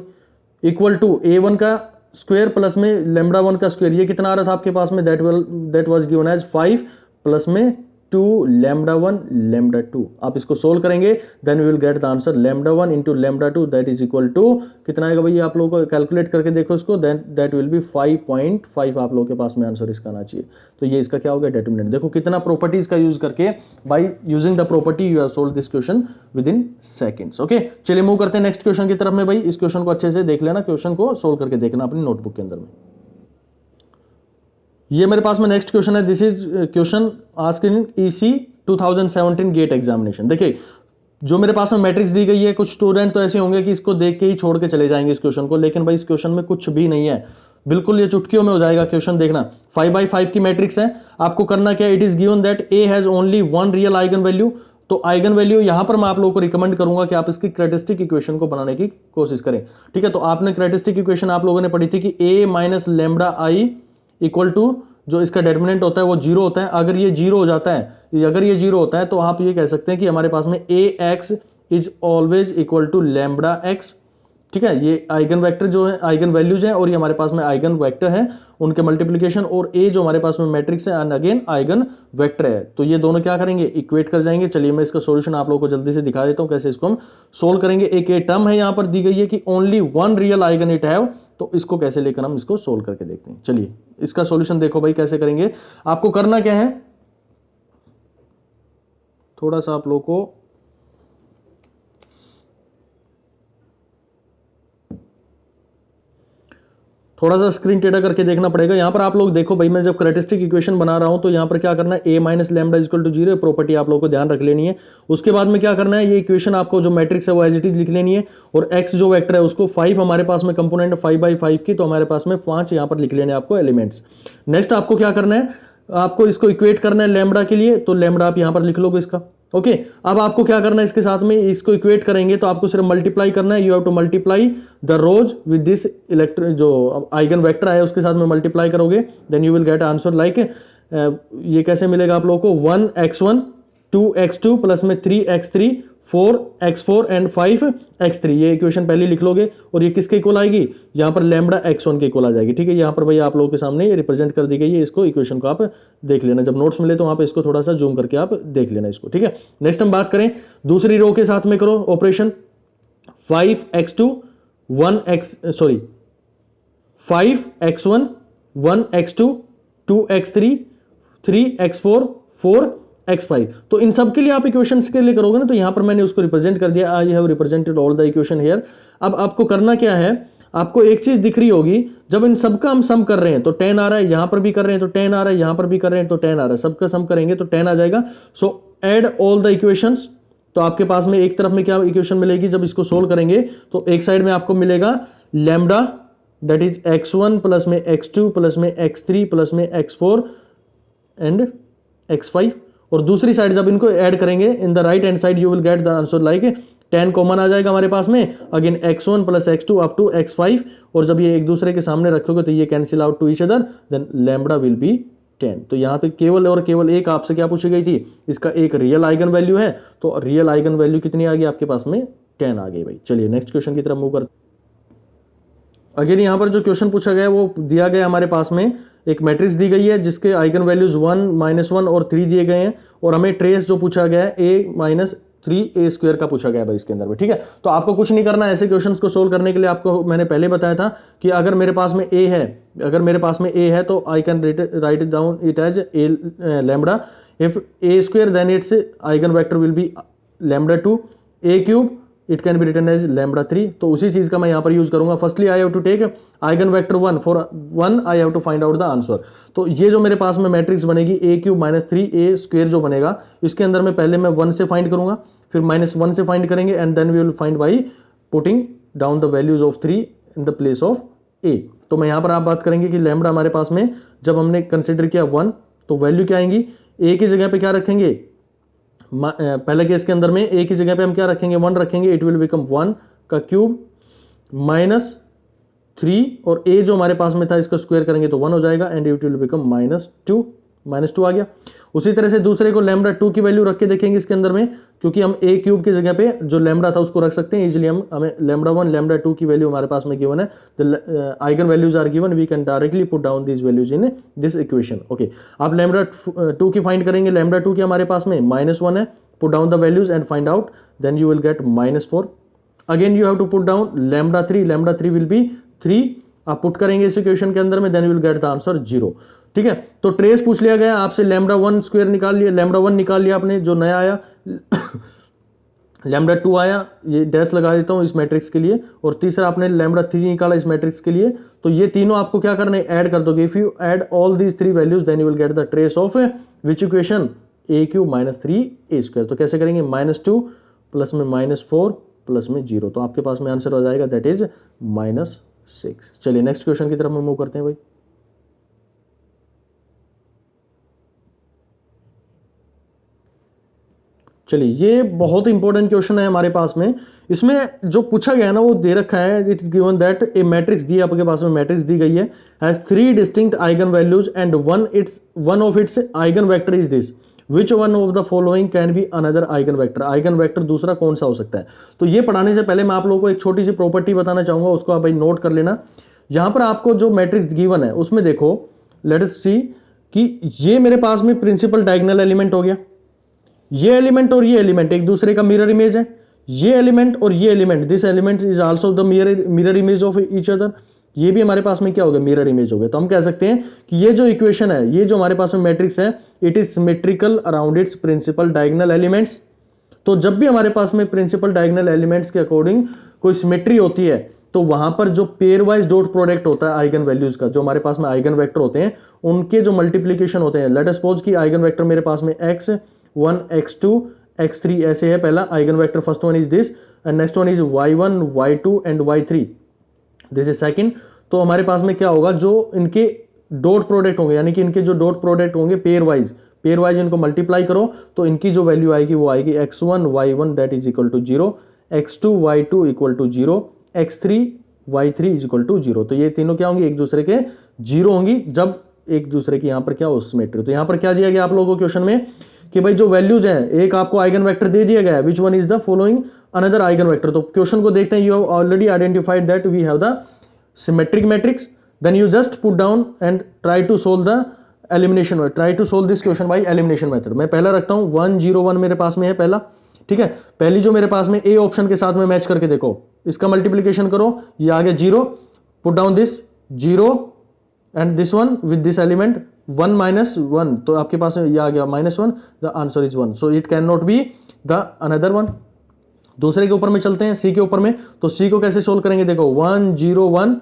इक्वल टू a1 का स्क्वायर प्लस में लैम्बडा 1 का स्क्वायर, ये कितना आ रहा था आपके पास में, that was given as 5 plus में 2 लैम्बडा 1 लैम्बडा 2. आप इसको सोल्व करेंगे then we will get the answer lambda 1 into lambda 2 that is equal to कितना आएगा भैया, आप लोगों को कैलकुलेट करके देखो इसको, दैट विल बी 5.5. आप लोगों के पास में आंसर इसका आना चाहिए. तो ये इसका क्या होगा डिटरमिनेंट. देखो कितना प्रॉपर्टीज का यूज करके, by using the property you have solve this question with in seconds. Okay, चलिए मूव करते हैं नेक्स्ट क्वेश्चन की तरफ में. भाई इस क्वेश्चन को अच्छे से देख लेना, क्वेश्चन को सोल्व करके देखना अपनी नोटबुक के अंदर में. ये मेरे पास में नेक्स्ट क्वेश्चन है. This is question asked in EC 2017 GATE examination. देखिए जो मेरे पास में मैट्रिक्स दी गई है, कुछ स्टूडेंट तो ऐसे होंगे कि इसको देख के ही छोड़ के चले जाएंगे इस क्वेश्चन को, लेकिन भाई इस क्वेश्चन में कुछ भी नहीं है, बिल्कुल ये चुटकियों में हो जाएगा क्वेश्चन. देखना 5x5 की मैट्रिक्स है, आपको करना क्या, it is given that A has only one real eigen value. तो आइगन वैल्यू यहां पर मैं आप लोगों को रिकमेंड करूंगा कि आप इसकी क्रेटिस्टिक इक्वेशन को बनाने की कोशिश करें. ठीक है, तो आपने क्रेटिस्टिक इक्वेशन आप लोगों ने पढ़ी थी कि a minus lambda I equal to जो इसका डिटरमिनेंट होता है वो 0 होता है. अगर ये 0 हो जाता है, अगर ये 0 होता है तो आप ये कह सकते हैं कि हमारे पास में ax is always equal to lambda x. ठीक है, ये आइगन वेक्टर जो है आइगन वैल्यूज हैं और ये हमारे पास में आइगन वेक्टर है, उनके मल्टीप्लिकेशन, और ए जो हमारे पास में मैट्रिक्स है एंड अगेन आइगन वेक्टर है. तो ये दोनों क्या करेंगे, इक्वेट कर जाएंगे. चलिए मैं इसका सॉल्यूशन आप लोगों को जल्दी से दिखा देता हूं कैसे इसको हम सोल्व करेंगे. एक ये टर्म है यहां पर दी गई है कि only one real eigen it have, तो इसको कैसे लेकर हम इसको सोल्व करके देखते हैं. चलिए इसका सॉल्यूशन देखो भाई कैसे करेंगे. आपको करना क्या है, थोड़ा सा आप लोगों को थोड़ा सा स्क्रीन टेढ़ा करके देखना पड़ेगा. यहां पर आप लोग देखो भाई, मैं जब क्रेटिस्टिक इक्वेशन बना रहा हूं तो यहां पर क्या करना है, a minus lambda equal to 0 property आप लोगों को ध्यान रख लेनी है. उसके बाद में क्या करना है, ये इक्वेशन आपको जो मैट्रिक्स है वो एज इट इज लिख लेनी है, और x जो वेक्टर है उसको 5 हमारे पास में कंपोनेंट 5x5 की, तो हमारे पास में 5 यहां पर लिख लेने आपको एलिमेंट्स. नेक्स्ट आपको क्या करना है, आपको इसको इक्वेट करना है लैम्बडा के लिए, तो लैम्बडा आप यहां पर लिख लोगे इसका. ओके अब आपको क्या करना है, इसके साथ में इसको इक्वेट करेंगे तो आपको सिर्फ मल्टीप्लाई करना है। You have to multiply the rows with this electron, जो आइगन वेक्टर आया उसके साथ में मल्टीप्लाई करोगे, then you will get answer like ये कैसे मिलेगा आप लोगों को 1x1 2x2 प्लस में 3x3 4x4 एंड 5x3। ये इक्वेशन पहले लिख लोगे और ये किसके इक्वल आएगी, यहाँ पर लैम्बडा x1 के इक्वल आ जाएगी। ठीक है, यहाँ पर भाई आप लोगों के सामने ये रिप्रेजेंट कर दी गई है, इसको इक्वेशन को आप देख लेना, जब नोट्स मिले तो वहाँ पे इसको थोड़ा सा जूम करके आप देख लेना इसको। ठीक है, नेक्स्ट हम बात करें दूसरी रो के साथ में करो operation 5x1 1x2 2x3 3x4 4x5। तो इन सब के लिए आप इक्वेशंस के लिए करोगे ना, तो यहां पर मैंने उसको रिप्रेजेंट कर दिया, I have represented all the equation here. अब आपको करना क्या है, आपको एक चीज दिख रही होगी, जब इन सबका हम सम कर रहे हैं तो 10 आ रहा है, यहां पर भी कर रहे हैं तो 10 आ रहा है, यहां पर भी कर रहे हैं तो 10 आ रहा है, सबका सम करेंगे तो 10 आ जाएगा। सो एड ऑल द इक्वेशंस। तो आपके पास में एक तरफ में क्या इक्वेशन मिलेगी, जब इसको सोल्व करेंगे तो एक साइड में आपको मिलेगा lambda that is x1 plus में x2 प्लस में x3 प्लस में x4 एंड x5, और दूसरी साइड जब इनको ऐड करेंगे in the right hand side you will get the answer like 10 common आ जाएगा हमारे पास में, again x1 plus x2 up to x5, और जब ये एक दूसरे के सामने रखोगे तो ये cancel out to each other, then lambda will be 10। तो यहाँ पे केवल और केवल एक आपसे क्या पूछी गई थी, इसका एक रियल आइगन वैल्यू है, तो रियल आइगन वैल्यू कितनी आ गई आपके पास में, 10 आ गई भाई। चलिए नेक्स्ट क्वेश्चन की तरफ मूव करते। अगेन यहाँ पर जो क्वेश्चन पूछा गया है वो दिया गया हमारे पास में एक मैट्रिक्स दी गई है जिसके आइगन वैल्यूज 1 -1 और 3 दिए गए हैं, और हमें ट्रेस जो पूछा गया है a - 3a² का पूछा गया है भाई इसके अंदर में। ठीक है, तो आपको कुछ नहीं करना, ऐसे क्वेश्चंस को सोल्व करने के लिए आपको मैंने पहले बताया था कि अगर मेरे पास में a है, अगर मेरे पास में a है तो I can write it down it as a lambda, if a² then it's eigen vector will be λ2, a³ it can be written as λ3। तो उसी चीज का मैं यहां पर यूज करूंगा। Firstly I have to take eigen vector 1 for 1 I have to find out the answer. तो ये जो मेरे पास में मैट्रिक्स बनेगी a³ - 3a² जो बनेगा, इसके अंदर में पहले मैं 1 से फाइंड करूंगा, फिर -1 से फाइंड करेंगे, and then we will find by putting down the values of 3 in the place of a। तो मैं यहां पर आप बात करेंगे कि लैम्बडा हमारे पास में जब हमने कंसिडर किया 1, तो वैल्यू क्या आएंगी, a की जगह पे क्या रखेंगे, पहले केस के अंदर में a की जगह पे हम क्या रखेंगे, 1 रखेंगे, इट विल बिकम 1 का क्यूब -3, और a जो हमारे पास में था इसका स्क्वायर करेंगे तो 1 हो जाएगा, एंड इट विल बिकम -2 आ गया। उसी तरह से दूसरे को λ2 की वैल्यू रख के देखेंगे इसके अंदर में, क्योंकि हम a³ की जगह पे जो लैम्बडा था उसको रख सकते हैं इजीली, हमें λ1 λ2 की वैल्यू हमारे पास में गिवन है, the eigen values are given, we can directly put down these values in this equation. Okay, आप λ2 की फाइंड करेंगे, λ2 की हमारे पास में -1 है, put down the values and find out, then you will get -4। Again you have to put down λ3 will be 3, आप पुट करेंगे इस इक्वेशन के अंदर में, then you will get the answer 0। ठीक है, तो ट्रेस पूछ लिया गया आपसे, λ1² निकाल लिया, λ1 निकाल लिया आपने जो नया आया λ2 आया, ये डैश लगा देता हूं इस मैट्रिक्स के लिए, और तीसरा आपने λ3 निकाला इस मैट्रिक्स के लिए। तो ये तीनों आपको क्या करना है, ऐड कर दोगे। If you add all these 3 values then you will get the trace of which equation, a³ - 3a²। तो कैसे करेंगे, -2 प्लस में -4 प्लस में 0, तो आपके पास में आंसर हो जाएगा दैट इज -6। चलिए नेक्स्ट क्वेश्चन की तरफ हम मूव करते हैं भाई। चलिए ये बहुत इंपॉर्टेंट क्वेश्चन है हमारे पास में। इसमें जो पूछा गया ना वो दे रखा है, it is given that A matrix दी, आपके पास में मैट्रिक्स दी गई है, has 3 distinct eigen values and one of its eigen vector is this, which one of the following can be another eigen vector. Eigen vector दूसरा कौन सा हो सकता है। तो ये पढ़ाने से पहले मैं आप लोगों को एक छोटी सी प्रॉपर्टी बताना चाहूंगा, उसको आप भाई नोट कर लेना। यहां पर आपको जो मैट्रिक्स गिवन है उसमें देखो, लेट अस सी कि ये मेरे पास में प्रिंसिपल डायगोनल एलिमेंट हो गया, ये एलिमेंट और ये एलिमेंट एक दूसरे का मिरर इमेज है, ये एलिमेंट और ये element, this element is also the mirror image of each other, ये भी हमारे पास में क्या हो गया, मिरर इमेज हो गया। तो हम कह सकते हैं कि ये जो इक्वेशन है, ये जो हमारे पास में मैट्रिक्स है, it is symmetrical around its principal diagonal elements. तो जब भी हमारे पास में प्रिंसिपल डायगोनल एलिमेंट्स के अकॉर्डिंग कोई सिमेट्री होती है, तो वहां पर जो पेयर वाइज डॉट प्रोडक्ट होता है आइगन वैल्यूज का, जो हमारे पास में आइगन वेक्टर होते हैं उनके जो मल्टीप्लीकेशन होते हैं, लेट अस सपोज कि आइगन वेक्टर मेरे पास में x1 x2 x3 ऐसे है, पहला eigen vector first one is this, and next one is y1 y2 and y3, this is second. तो हमारे पास में क्या होगा, जो इनके डॉट प्रोडक्ट होंगे, यानी कि इनके जो डॉट प्रोडक्ट होंगे पेयर वाइज इनको मल्टीप्लाई करो तो इनकी जो वैल्यू आएगी वो आएगी x1 y1 that is equal to 0, x2 y2 equal to 0, x3 y3 is equal to 0। तो ये तीनों क्या होंगी, एक दूसरे के जीरो होंगी जब एक दूसरे की यहाँ पर क्या हो सिमेट्री। तो यहाँ पर क्या दिया गया आप लोगों को क्वेश्चन में कि भाई जो वैल्यूज हैं, एक आपको आइगन वेक्टर दे दिया गया है, which one is the following another eigen vector. तो क्वेश्चन को देखते हैं, you have already identified that we have the symmetric matrix, then you just put down and try to solve the elimination, try to solve this question by elimination method. मैं पहला रखता हूं 1 0 1 मेरे पास में है पहला, ठीक है। पहली जो मेरे पास में ए ऑप्शन के साथ में मैच करके देखो, इसका मल्टीप्लीकेशन करो, ये आ गया 0, put down this 0 and this one with this element 1 minus 1, तो आपके पास ये आ गया -1, the answer is 1, so it can not be the another one. दूसरे के ऊपर में चलते हैं, सी के ऊपर में। तो सी को कैसे सोल्व करेंगे, देखो 1 0 1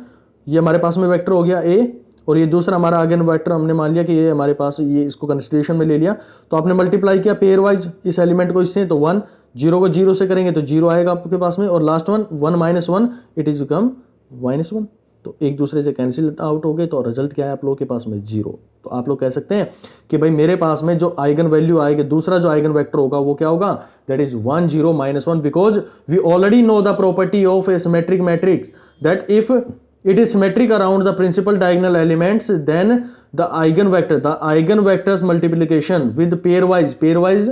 ये हमारे पास में वेक्टर हो गया ए, और ये दूसरा हमारा आइगन वेक्टर हमने मान लिया कि ये हमारे पास, ये इसको कंसिडरेशन में ले लिया, तो आपने मल्टीप्लाई किया पेयर वाइज इस एलिमेंट को इससे, तो 1 0 को 0 से करेंगे तो 0 आएगा आपके पास में, और last one 1 minus 1 it is become -1, तो एक दूसरे से कैंसिल आउट हो गए, तो रिजल्ट क्या है आप लोगों के पास में 0। तो आप लोग कह सकते हैं कि भाई मेरे पास में जो आइगन वैल्यू आएगी, दूसरा जो आइगन वेक्टर होगा वो क्या होगा, that is 1 0 -1, because we already know the property of a symmetric matrix that if it is symmetric around the principal diagonal elements, then the eigenvectors multiplication with pairwise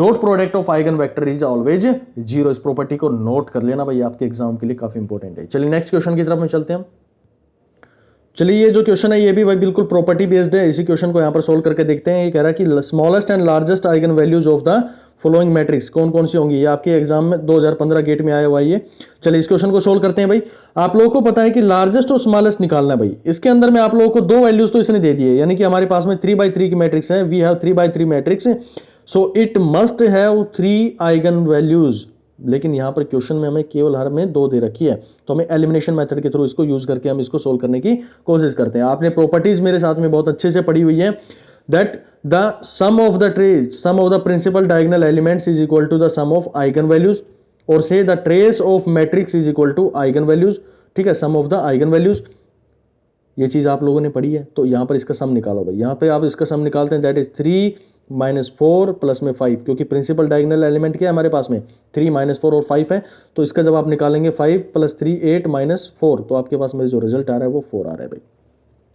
dot product of eigenvector is always 0। इस प्रॉपर्टी को नोट कर लेना भाई, आपके एग्जाम के लिए काफी इंपॉर्टेंट है। चलिए नेक्स्ट क्वेश्चन की तरफ में चलते हैं हम। चलिए ये जो क्वेश्चन है ये भी भाई बिल्कुल प्रॉपर्टी बेस्ड है, इसी क्वेश्चन को यहाँ पर सोल्व करके देखते हैं। ये कह रहा है कि smallest and largest eigen values of the following matrix कौन कौन सी होंगी, ये आपके एग्जाम में 2015 गेट में आया हुआ है ये। चलिए इस क्वेश्चन को सोल्व करते हैं भाई। आप लोगों को पता है कि लार्जेस्ट और स्मॉलेस्ट निकालना है भाई। इसके अंदर में आप लोगों को दो वैल्यूज तो इसने दे दी है, यानी कि हमारे पास में 3x3 की मैट्रिक्स है, we have 3x3 matrix, so it must have 3 eigen values. लेकिन यहां पर क्वेश्चन में हमें केवल हर में 2 दे रखी है, तो हमें एलिमिनेशन मेथड के थ्रू इसको यूज करके हम इसको सोल्व करने की कोशिश करते हैं। आपने प्रॉपर्टीज मेरे साथ में बहुत अच्छे से पढ़ी हुई है, that the sum of the principal diagonal elements is equal to the sum of eigen values, और से the trace of matrix is equal to eigen values, ठीक है, sum of the eigen values. ये चीज आप लोगों ने पढ़ी है, तो यहां पर इसका सम निकालो भाई। यहां पे आप इसका सम निकालते हैं, दैट इज 3 -4 प्लस में 5, क्योंकि प्रिंसिपल डायगोनल एलिमेंट क्या है हमारे पास में 3 -4 और 5 है, तो इसका जब आप निकालेंगे 5 + 3 8 -4, तो आपके पास में जो रिजल्ट आ रहा है वो 4 आ रहा है भाई।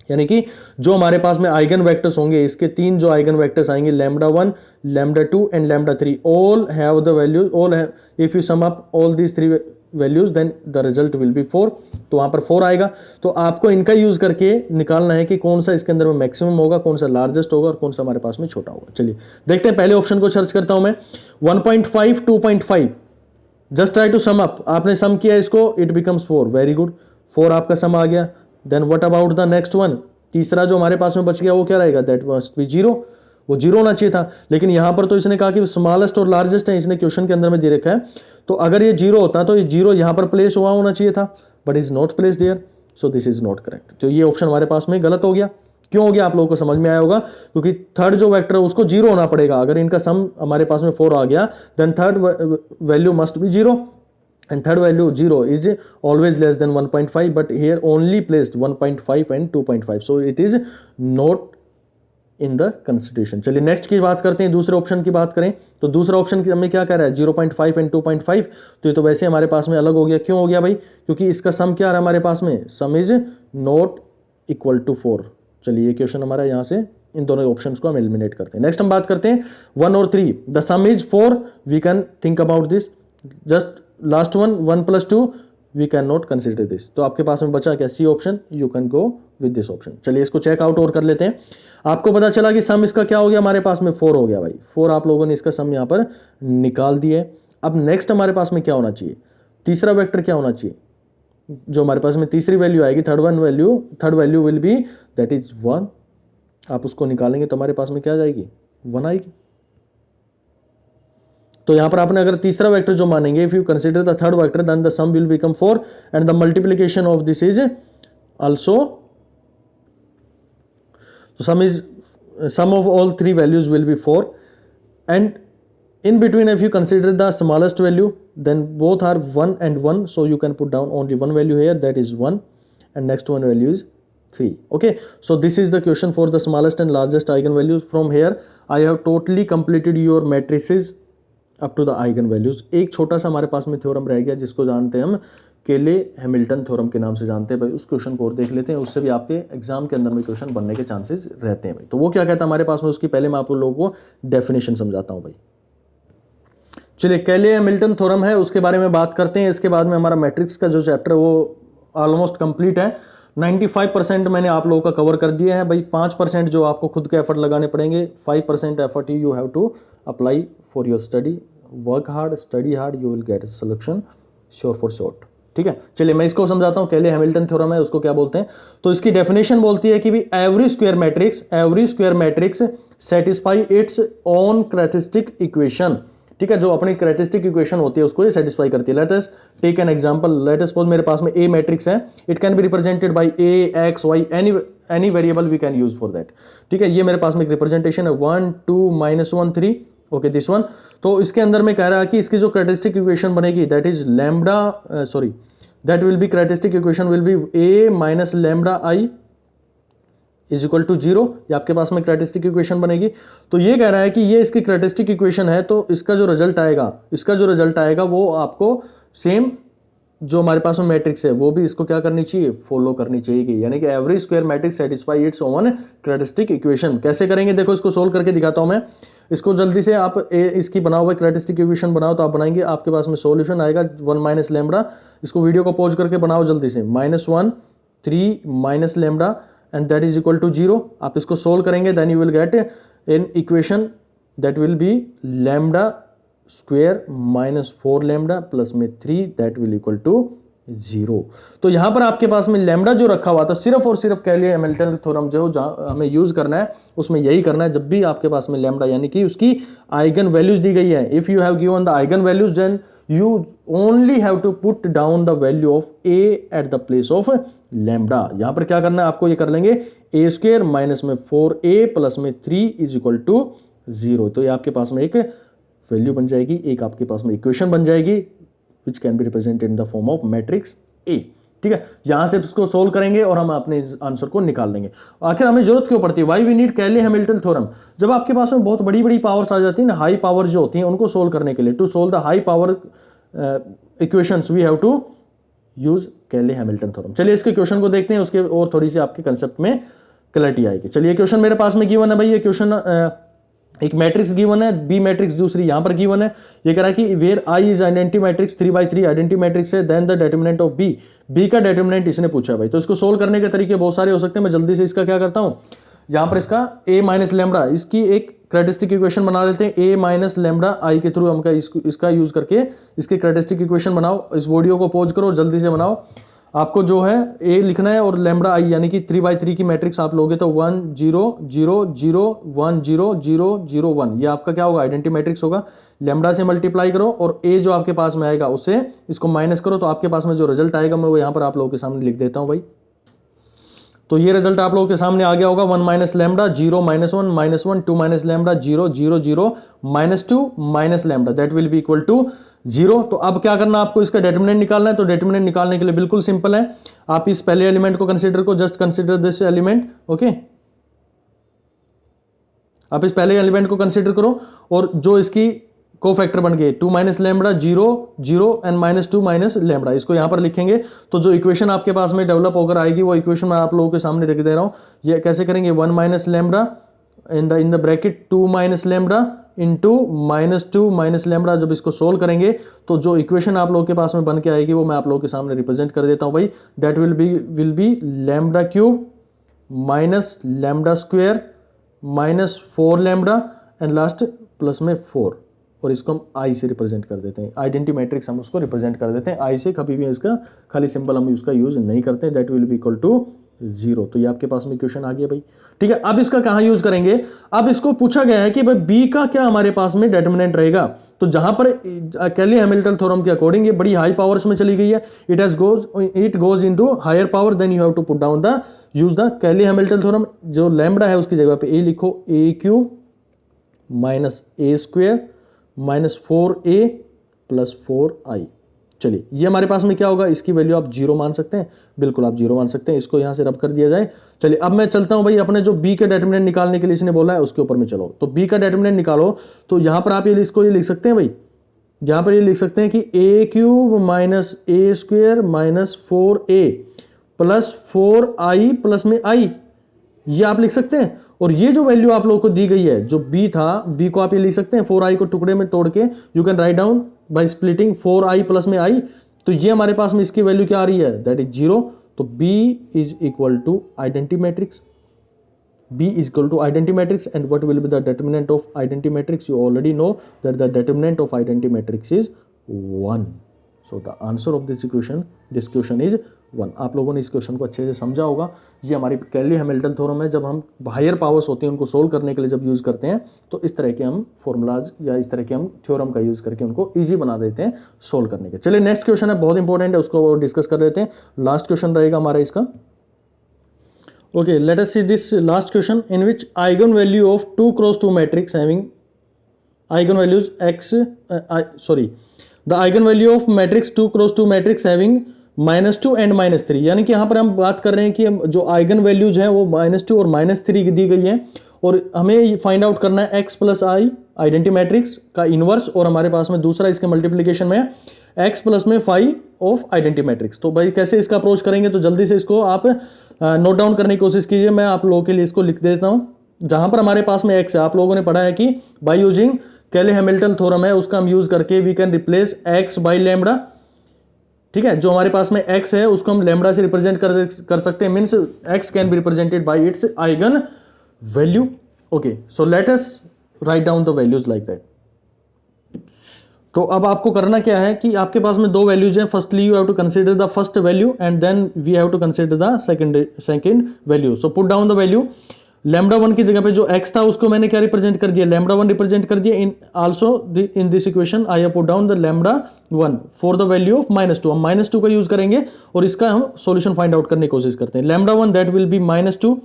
यानी कि जो हमारे पास में आइगन वेक्टर्स होंगे, इसके 3 जो आइगन वेक्टर्स आएंगे λ1 λ2 and λ3, all have the values, all have, if you sum up all these 3 values then the result will be 4, तो वहां पर 4 आएगा। तो आपको इनका यूज करके निकालना है कि कौन सा इसके अंदर में मैक्सिमम होगा, कौन सा लार्जेस्ट होगा और कौन सा हमारे पास में छोटा होगा। चलिए देखते हैं, पहले ऑप्शन को सर्च करता हूं मैं, 1.5 2.5, just try to sum up, आपने सम किया इसको, इट बिकम्स 4, वेरी गुड, 4 आपका सम आ गया। Then what about the next one, तीसरा जो हमारे पास में बच गया वो क्या रहेगा, दैट मस्ट बी 0, वो 0 होना चाहिए था, लेकिन यहां पर तो इसने कहा कि स्मॉलेस्ट और लार्जेस्ट है, इसने क्वेश्चन के अंदर में दे रखा है, तो अगर ये 0 होता तो ये 0 यहां पर प्लेस हुआ होना चाहिए था, but is not placed here, so this is not correct. तो ये ऑप्शन हमारे पास में गलत हो गया। क्यों हो गया आप लोगों को समझ में आया होगा, क्योंकि थर्ड जो वेक्टर है उसको 0 होना पड़ेगा। अगर इनका सम हमारे पास में 4 आ गया, then third value must be 0, and third value 0 is always less than 1.5, but here only placed 1.5 and 2.5, so it is not in the consideration। चलिए नेक्स्ट की बात करते हैं, दूसरे ऑप्शन की बात करें तो दूसरा ऑप्शन हमें क्या कह रहा है, 0.5 एंड 2.5, तो ये तो वैसे हमारे पास में अलग हो गया। क्यों हो गया भाई, क्योंकि इसका सम क्या आ रहा है हमारे पास में, sum is not equal to 4। चलिए ये क्वेश्चन हमारा यहाँ से इन दोनों ऑप्शंस को हम एलिमिनेट करते हैं। नेक्स्ट हम बात करते हैं 1 और 3, the sum is 4, we can think about this, just last one 1 + 2, we can not consider this. तो आपके पास में बचा क्या, C option, you can go with this option. चलिए इसको चेकआउट और कर लेते हैं। आपको पता चला कि सम इसका क्या हो गया, हमारे पास में 4 हो गया भाई, 4 आप लोगों ने इसका सम यहाँ पर निकाल दिया है। अब नेक्स्ट हमारे पास में क्या होना चाहिए, तीसरा वेक्टर क्या होना चाहिए, जो हमारे पास में तीसरी वैल्यू आएगी, third value will be that is 1, आप उसको निकालेंगे तो हमारे पास में क्या जाएगी, 1 आएगी। तो यहां पर आपने अगर तीसरा वेक्टर जो मानेंगे, if you consider the third vector then the sum will become 4 and the multiplication of this is also, so sum of all 3 values will be 4, and in between if you consider the smallest value then both are 1 and 1, so you can put down only one value here, that is 1, and next one value is 3. Okay, so this is the question for the smallest and largest eigenvalues. From here I have totally completed your matrices up to the eigenvalues. एक छोटा सा हमारे पास में थ्योरम रह गया जिसको जानते हैं हम केले हैमिल्टन थ्योरम के नाम से जानते हैं भाई। उस क्वेश्चन को और देख लेते हैं, उससे भी आपके एग्जाम के अंदर में क्वेश्चन बनने के चांसेस रहते हैं भाई। तो वो क्या कहता है हमारे पास में, उसकी पहले मैं आप लोगों को डेफिनेशन समझाता हूं भाई। चलिए, केले हैमिल्टन थ्योरम है उसके बारे में बात करते हैं। इसके बाद में हमारा मैट्रिक्स का जो चैप्टर है वो ऑलमोस्ट कंप्लीट है। 95% मैंने आप लोगों का कवर कर दिया है भाई। 5% जो आपको खुद के एफर्ट लगाने पड़ेंगे, 5% effort you have to apply for your study. Work hard, study hard, you will get selection sure for short. ठीक है, चलिए मैं इसको समझाता हूं। केले हैमिल्टन थ्योरम है, उसको क्या बोलते हैं? तो इसकी डेफिनेशन बोलती है कि भी every square matrix satisfy its own characteristic equation. ठीक है, जो अपनी कैरेक्टरिस्टिक इक्वेशन होती है उसको ये सेटिस्फाई करती है। Let us take an example. Let us suppose मेरे पास में ए मैट्रिक्स है, it can be represented by a x y, any variable we can use for that. ठीक है, ये मेरे पास में एक रिप्रेजेंटेशन है 1 2 -1 3। Okay, this one. तो इसके अंदर में कह रहा है कि इसकी जो कैरेक्टरिस्टिक इक्वेशन बनेगी that is lambda, that will be characteristic equation will be A minus lambda I is equal to 0। ये आपके पास में कैरेक्टरिस्टिक इक्वेशन बनेगी। तो ये कह रहा है कि ये इसकी कैरेक्टरिस्टिक इक्वेशन है, तो इसका जो रिजल्ट आएगा वो आपको सेम जो हमारे पास में मैट्रिक्स है वो भी इसको क्या करनी चाहिए, फॉलो करनी चाहिए। यानी कि every square matrix satisfy its own characteristic equation. कैसे करेंगे देखो, इसको सोल्व करके दिखाता हूं मैं। इसको जल्दी से आप इसकी बनाओ हुआ कैरेक्टरिस्टिक इक्वेशन बनाओ, तो आप बनाएंगे, आपके पास में सॉल्यूशन आएगा 1 माइनस लैम्बडा। इसको वीडियो को पॉज करके बनाओ जल्दी से। -1 3 minus lambda and that is equal to 0। आप इसको सोल्व करेंगे, then you will get an equation that will be lambda square minus 4 lambda plus में 3 that will equal to 0। तो यहां पर आपके पास में लैम्बडा जो रखा हुआ था, सिर्फ और सिर्फ केले हैमिल्टन थ्योरम जो हमें यूज करना है उसमें यही करना है। जब भी आपके पास में लैम्बडा यानी कि उसकी आइगन वैल्यूज दी गई है, if you have given the eigen values then you only have to put down the value of a at the place of lambda। यहां पर क्या करना है आपको, ये कर लेंगे a स्क्वायर माइनस में 4a प्लस में 3 इज इक्वल टू 0। तो ये आपके पास में एक वैल्यू बन जाएगी, एक आपके पास में इक्वेशन बन जाएगी which can be represented in the form of matrix a। ठीक है, यहां से इसको सोल्व करेंगे और हम अपने आंसर को निकाल लेंगे। आखिर हमें जरूरत क्यों पड़ती है, वाई वी नीड केले हैमिल्टन थ्योरम? जब आपके पास में बहुत बड़ी बड़ी पावर्स आ जाती है ना, हाई पावर जो होती हैं उनको सोल्व करने के लिए, to solve the high power equations we have to use Cayley Hamilton theorem. चलिए इसके क्वेश्चन को देखते हैं, उसके और थोड़ी सी आपके कंसेप्ट में क्लैरिटी आएगी। चलिए क्वेश्चन मेरे पास में गिवन है भाई। ये क्वेश्चन एक मैट्रिक्स गिवन है, बी मैट्रिक्स दूसरी यहां पर गिवन है। ये कह रहा है कि where I is identity matrix 3/3 identity matrix है, then the determinant of B. B का डिटरमिनेंट इसने पूछा भाई। तो इसको सोल्व करने के तरीके बहुत सारे हो सकते हैं। मैं जल्दी से इसका क्या करता हूं, यहां पर इसका a माइनस लैम्बडा, इसकी एक कैरेक्टरिस्टिक इक्वेशन बना लेते हैं। a माइनस लैम्बडा आई के थ्रू हम इसका यूज करके इसकी कैरेक्टरिस्टिक इक्वेशन बनाओ। इस वीडियो को पॉज करो, जल्दी से बनाओ। आपको जो है a लिखना है और लैम्बडा आई यानी कि 3/3 की मैट्रिक्स आप लोगे तो 1 0 0 0 1 0 0 0 1, ये आपका क्या होगा, आइडेंटिटी मैट्रिक्स होगा। लैम्बडा से मल्टीप्लाई करो और a जो आपके पास में आएगा उससे इसको माइनस करो, तो आपके पास में जो रिजल्ट आएगा मैं वो यहाँ पर आप लोगों के सामने लिख देता हूँ भाई। तो ये रिजल्ट आप लोगों के सामने आ गया होगा 1 minus lambda 0 -1 -1 2 minus lambda 0 0 0 -2 minus lambda that will be equal to 0। तो अब क्या करना, आपको इसका डिटरमिनेंट निकालना है। तो डिटरमिनेंट निकालने के लिए बिल्कुल सिंपल है, आप इस पहले एलिमेंट को कंसीडर को, just consider this element. Okay, आप इस पहले एलिमेंट को कंसीडर करो और जो इसकी कोफैक्टर बन गए 2 minus lambda 0 0 and -2 minus lambda, इसको यहां पर लिखेंगे। तो जो इक्वेशन आपके पास में डेवलप होकर आएगी वो इक्वेशन मैं आप लोगों के सामने रख दे रहा हूं। ये कैसे करेंगे, 1 minus lambda in the bracket 2 minus lambda into -2 minus lambda. जब इसको सोल्व करेंगे तो जो इक्वेशन आप लोगों के पास में बन के आएगी वो मैं आप लोगों के सामने रिप्रेजेंट कर देता हूं भाई। That will B lambda cube minus lambda square -4 lambda and last plus में 4, और इसको हम आई से रिप्रेजेंट कर देते हैं। आइडेंटिटी मैट्रिक्स हम उसको रिप्रेजेंट कर देते हैं आई से, कभी भी इसका खाली सिंबल हम उसका यूज नहीं करते हैं। That will be equal to 0। तो ये आपके पास में इक्वेशन आ गया भाई। ठीक है, अब इसका कहां यूज करेंगे, अब इसको पूछा गया है कि भाई बी का क्या हमारे पास में डिटरमिनेंट रहेगा। तो जहां पर केले हैमिल्टन थ्योरम के अकॉर्डिंग ये बड़ी हाई पावर्स में चली गई है, it goes into higher power, then you have to put down the use the Cayley Hamilton theorem. जो लैम्बडा है उसकी जगह पे ए लिखो, A cube minus A square -4a + 4i। चलिए ये हमारे पास में क्या होगा, इसकी वैल्यू आप 0 मान सकते हैं, बिल्कुल आप 0 मान सकते हैं, इसको यहाँ से रब कर दिया जाए। चलिए अब मैं चलता हूँ भाई अपने जो b के डिटरमिनेंट निकालने के लिए इसने बोला है उसके ऊपर में चलो। तो b का डिटरमिनेंट निकालो, तो यहाँ पर आप इसको ये लिख सकते हैं भाई, यहाँ पर ये लिख सकते हैं कि a cube minus A square minus 4a plus 4i plus में i, ये आप लिख सकते हैं। और ये जो वैल्यू आप लोगों को दी गई है, जो b था, b को आप ये लिख सकते हैं 4i को टुकड़े में तोड़ के you can write down by splitting 4i plus में i। तो ये हमारे पास में इसकी वैल्यू क्या आ रही है, दैट इज 0। तो b is equal to identity matrix, b is equal to identity matrix, and what will be the determinant of identity matrix? You already know that the determinant of identity matrix is 1. So the answer of this question is 1. आप लोगों ने इस क्वेश्चन को अच्छे से समझा होगा। ये हमारी कैली हैमिल्टन थ्योरम है, जब हम हायर पावर्स होती हैं उनको सोल्व करने के लिए जब यूज़ करते हैं तो इस तरह के हम फॉर्मूलाज या इस तरह के हम थ्योरम का यूज़ करके उनको ईजी बना देते हैं सोल्व करने के। चलिए नेक्स्ट क्वेश्चन है, बहुत इंपॉर्टेंट है, उसको डिस्कस कर लेते हैं। लास्ट क्वेश्चन रहेगा हमारा इसका। Okay, let us see this last question in which eigenvalue of 2 cross 2 matrix having eigenvalues the eigenvalue of matrix 2 cross 2 matrix having -2 and -3, यानी कि यहाँ पर हम बात कर रहे हैं कि जो आइगन वैल्यूज हैं वो -2 और -3 दी गई हैं और हमें फाइंड आउट करना है x प्लस आई आइडेंटिटी मैट्रिक्स का इनवर्स, और हमारे पास में दूसरा इसके मल्टीप्लीकेशन में x प्लस में फाई ऑफ आइडेंटिटी मैट्रिक्स। तो भाई कैसे इसका अप्रोच करेंगे, तो जल्दी से इसको आप नोट डाउन करने की कोशिश कीजिए। मैं आप लोगों के लिए इसको लिख देता हूं। जहां पर हमारे पास में x है, आप लोगों ने पढ़ा है कि by using Cayley Hamilton theorem है, उसका हम यूज करके we can replace x by lambda. ठीक है, जो हमारे पास में x है उसको हम लैम्बडा से रिप्रेजेंट कर सकते हैं, means x can be represented bye it's eigen value. Okay, so let us write down the values like that. तो अब आपको करना क्या है कि आपके पास में दो वैल्यूज हैं। Firstly you have to consider the first value and then we have to consider the second value. So put down the value. Lambda 1 की जगह पे जो x था उसको मैंने क्या रिप्रेजेंट कर दिया, लैम्बडा 1 रिप्रेजेंट कर दिया। इन also in this equation I have put down the lambda 1 for the value of -2। हम -2 का यूज करेंगे और इसका हम सॉल्यूशन फाइंड आउट करने की कोशिश करते हैं। Lambda 1 that will B -2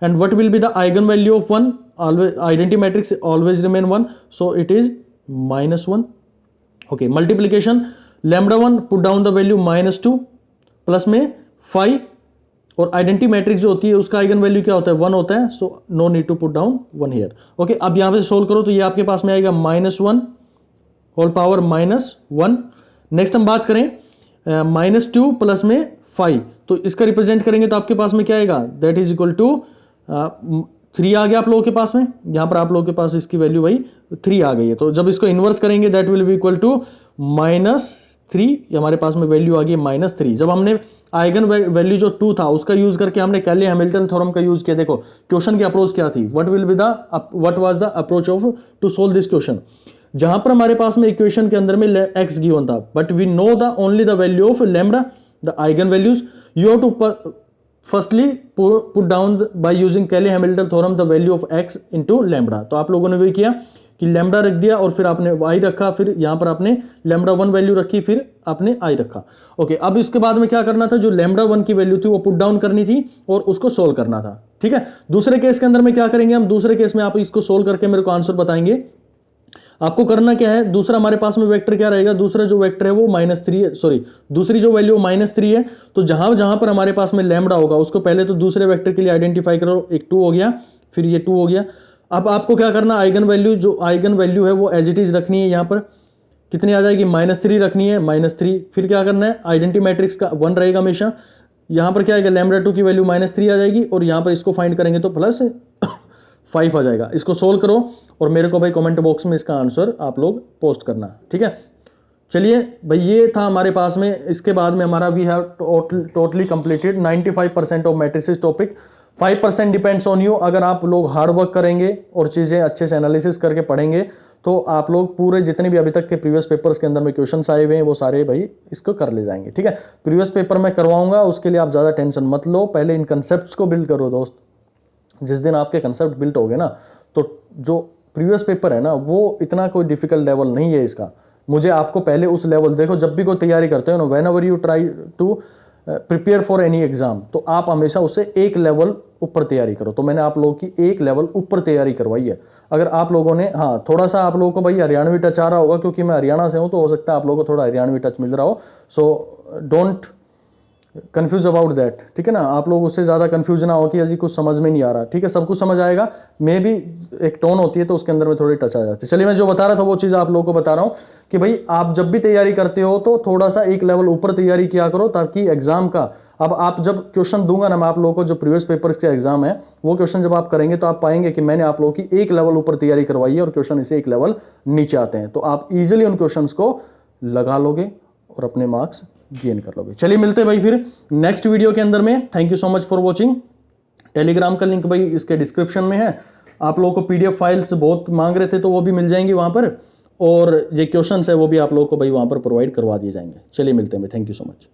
and what will be the eigen value of 1, always identity matrix always remain 1, so it is -1। Okay, multiplication lambda 1 put down the value -2 plus में 5 और आइडेंटिटी मैट्रिक्स जो होती है उसका आइगन वैल्यू क्या होता है, 1 होता है। So no need to put down 1 here. Okay, अब यहां पे सोल्व करो तो ये आपके पास में आएगा -1 होल पावर -1। नेक्स्ट हम बात करें -2 प्लस में 5, तो इसका रिप्रेजेंट करेंगे तो आपके पास में क्या आएगा, दैट इज इक्वल टू 3 आ गया आप लोगों के पास में। यहां पर आप लोगों के पास इसकी वैल्यू भाई 3 आ गई है। तो जब इसको इन्वर्स करेंगे that will be equal to -3, हमारे पास में वैल्यू आ गई -3। जब हमने आइगन वैल्यू जो 2 था उसका यूज करके हमने कैली हैमिल्टन थ्योरम का यूज किया। देखो क्वेश्चन की अप्रोच क्या थी, what was the approach of to solve this question. जहां पर हमारे पास में इक्वेशन के अंदर में x गिवन था, but we know the only the value of lambda, the eigen values. You have to firstly put down by using Cayley Hamilton theorem the value of x into lambda. तो आप लोगों ने वही किया कि लैम्बडा रख दिया और फिर आपने y रखा, फिर यहां पर आपने लैम्बडा 1 वैल्यू रखी, फिर आपने i रखा। ओके, अब इसके बाद में क्या करना था, जो लैम्बडा 1 की वैल्यू थी वो पुट डाउन करनी थी और उसको सोल्व करना था। ठीक है, दूसरे केस के अंदर में क्या करेंगे हम, दूसरे केस में आप इसको सोल्व करके मेरे को आंसर बताएंगे। आपको करना क्या है, दूसरा हमारे पास में वेक्टर क्या रहेगा, दूसरा जो वेक्टर है वो -3 है, सॉरी दूसरी जो वैल्यू -3 है। तो जहां जहां पर हमारे पास में लैम्बडा होगा उसको पहले तो दूसरे वेक्टर के लिए आइडेंटिफाई करो। एक 2 हो गया, फिर ये 2 हो गया। अब आपको क्या करना, आइगन वैल्यू जो आइगन वैल्यू है वो एज इट इज रखनी है। यहाँ पर कितनी आ जाएगी, -3 रखनी है, -3। फिर क्या करना है, आइडेंटिटी मैट्रिक्स का 1 रहेगा हमेशा। यहाँ पर क्या आएगा, लैम्बडा 2 की वैल्यू -3 आ जाएगी और यहाँ पर इसको फाइंड करेंगे तो +5 आ जाएगा। इसको सोल्व करो और मेरे को भाई कमेंट बॉक्स में इसका आंसर आप लोग पोस्ट करना। ठीक है, चलिए भाई ये था हमारे पास में। इसके बाद में हमारा we have totally completed 95% of matrices topic. 5% depends on you. अगर आप लोग हार्ड वर्क करेंगे और चीज़ें अच्छे से एनालिसिस करके पढ़ेंगे तो आप लोग पूरे जितने भी अभी तक के प्रीवियस पेपर्स के अंदर में क्वेश्चन आए हुए हैं वो सारे भाई इसको कर ले जाएंगे। ठीक है, प्रीवियस पेपर मैं करवाऊंगा, उसके लिए आप ज़्यादा टेंशन मत लो। पहले इन कंसेप्ट को बिल्ड करो दोस्त। जिस दिन आपके कंसेप्ट बिल्ड हो गए ना तो जो प्रीवियस पेपर है ना वो इतना कोई डिफिकल्ट लेवल नहीं है इसका। मुझे आपको पहले उस लेवल, देखो जब भी कोई तैयारी करते हो ना, whenever you try to prepare for any exam, तो आप हमेशा उससे एक लेवल ऊपर तैयारी करो। तो मैंने आप लोगों की एक लेवल ऊपर तैयारी करवाई है। अगर आप लोगों ने, हाँ थोड़ा सा आप लोगों को भाई हरियाणवी टच आ रहा होगा, क्योंकि मैं हरियाणा से हूं, तो हो सकता है आप लोगों को थोड़ा हरियाणवी टच मिल रहा हो। So don't confuse about that, ठीक है ना। आप लोग उससे ज़्यादा कंफ्यूज ना हो कि अजी कुछ समझ में नहीं आ रहा, ठीक है, सब कुछ समझ आएगा। मे भी एक टोन होती है तो उसके अंदर में थोड़ी टच आ जाती है। चलिए, मैं जो बता रहा था वो चीज़ आप लोगों को बता रहा हूँ कि भाई आप जब भी तैयारी करते हो तो थोड़ा सा एक लेवल ऊपर तैयारी किया करो, ताकि एग्जाम का, अब आप जब क्वेश्चन दूंगा ना मैं आप लोगों को, जो प्रीवियस पेपर्स के एग्जाम है, वो क्वेश्चन जब आप करेंगे तो आप पाएंगे कि मैंने आप लोगों की एक लेवल ऊपर तैयारी करवाई है और क्वेश्चन इसे एक लेवल नीचे आते हैं। तो आप इजिली उन क्वेश्चंस को लगा लोगे और अपने मार्क्स गेन कर लोगे। चलिए मिलते हैं भाई फिर नेक्स्ट वीडियो के अंदर में। Thank you so much for watching. Telegram का लिंक भाई इसके डिस्क्रिप्शन में है। आप लोगों को पीडीएफ फाइल्स बहुत मांग रहे थे तो वो भी मिल जाएंगी वहां पर, और ये क्वेश्चंस है वो भी आप लोगों को भाई वहां पर प्रोवाइड करवा दिए जाएंगे। चलिए मिलते हैं भाई, थैंक यू सो मच।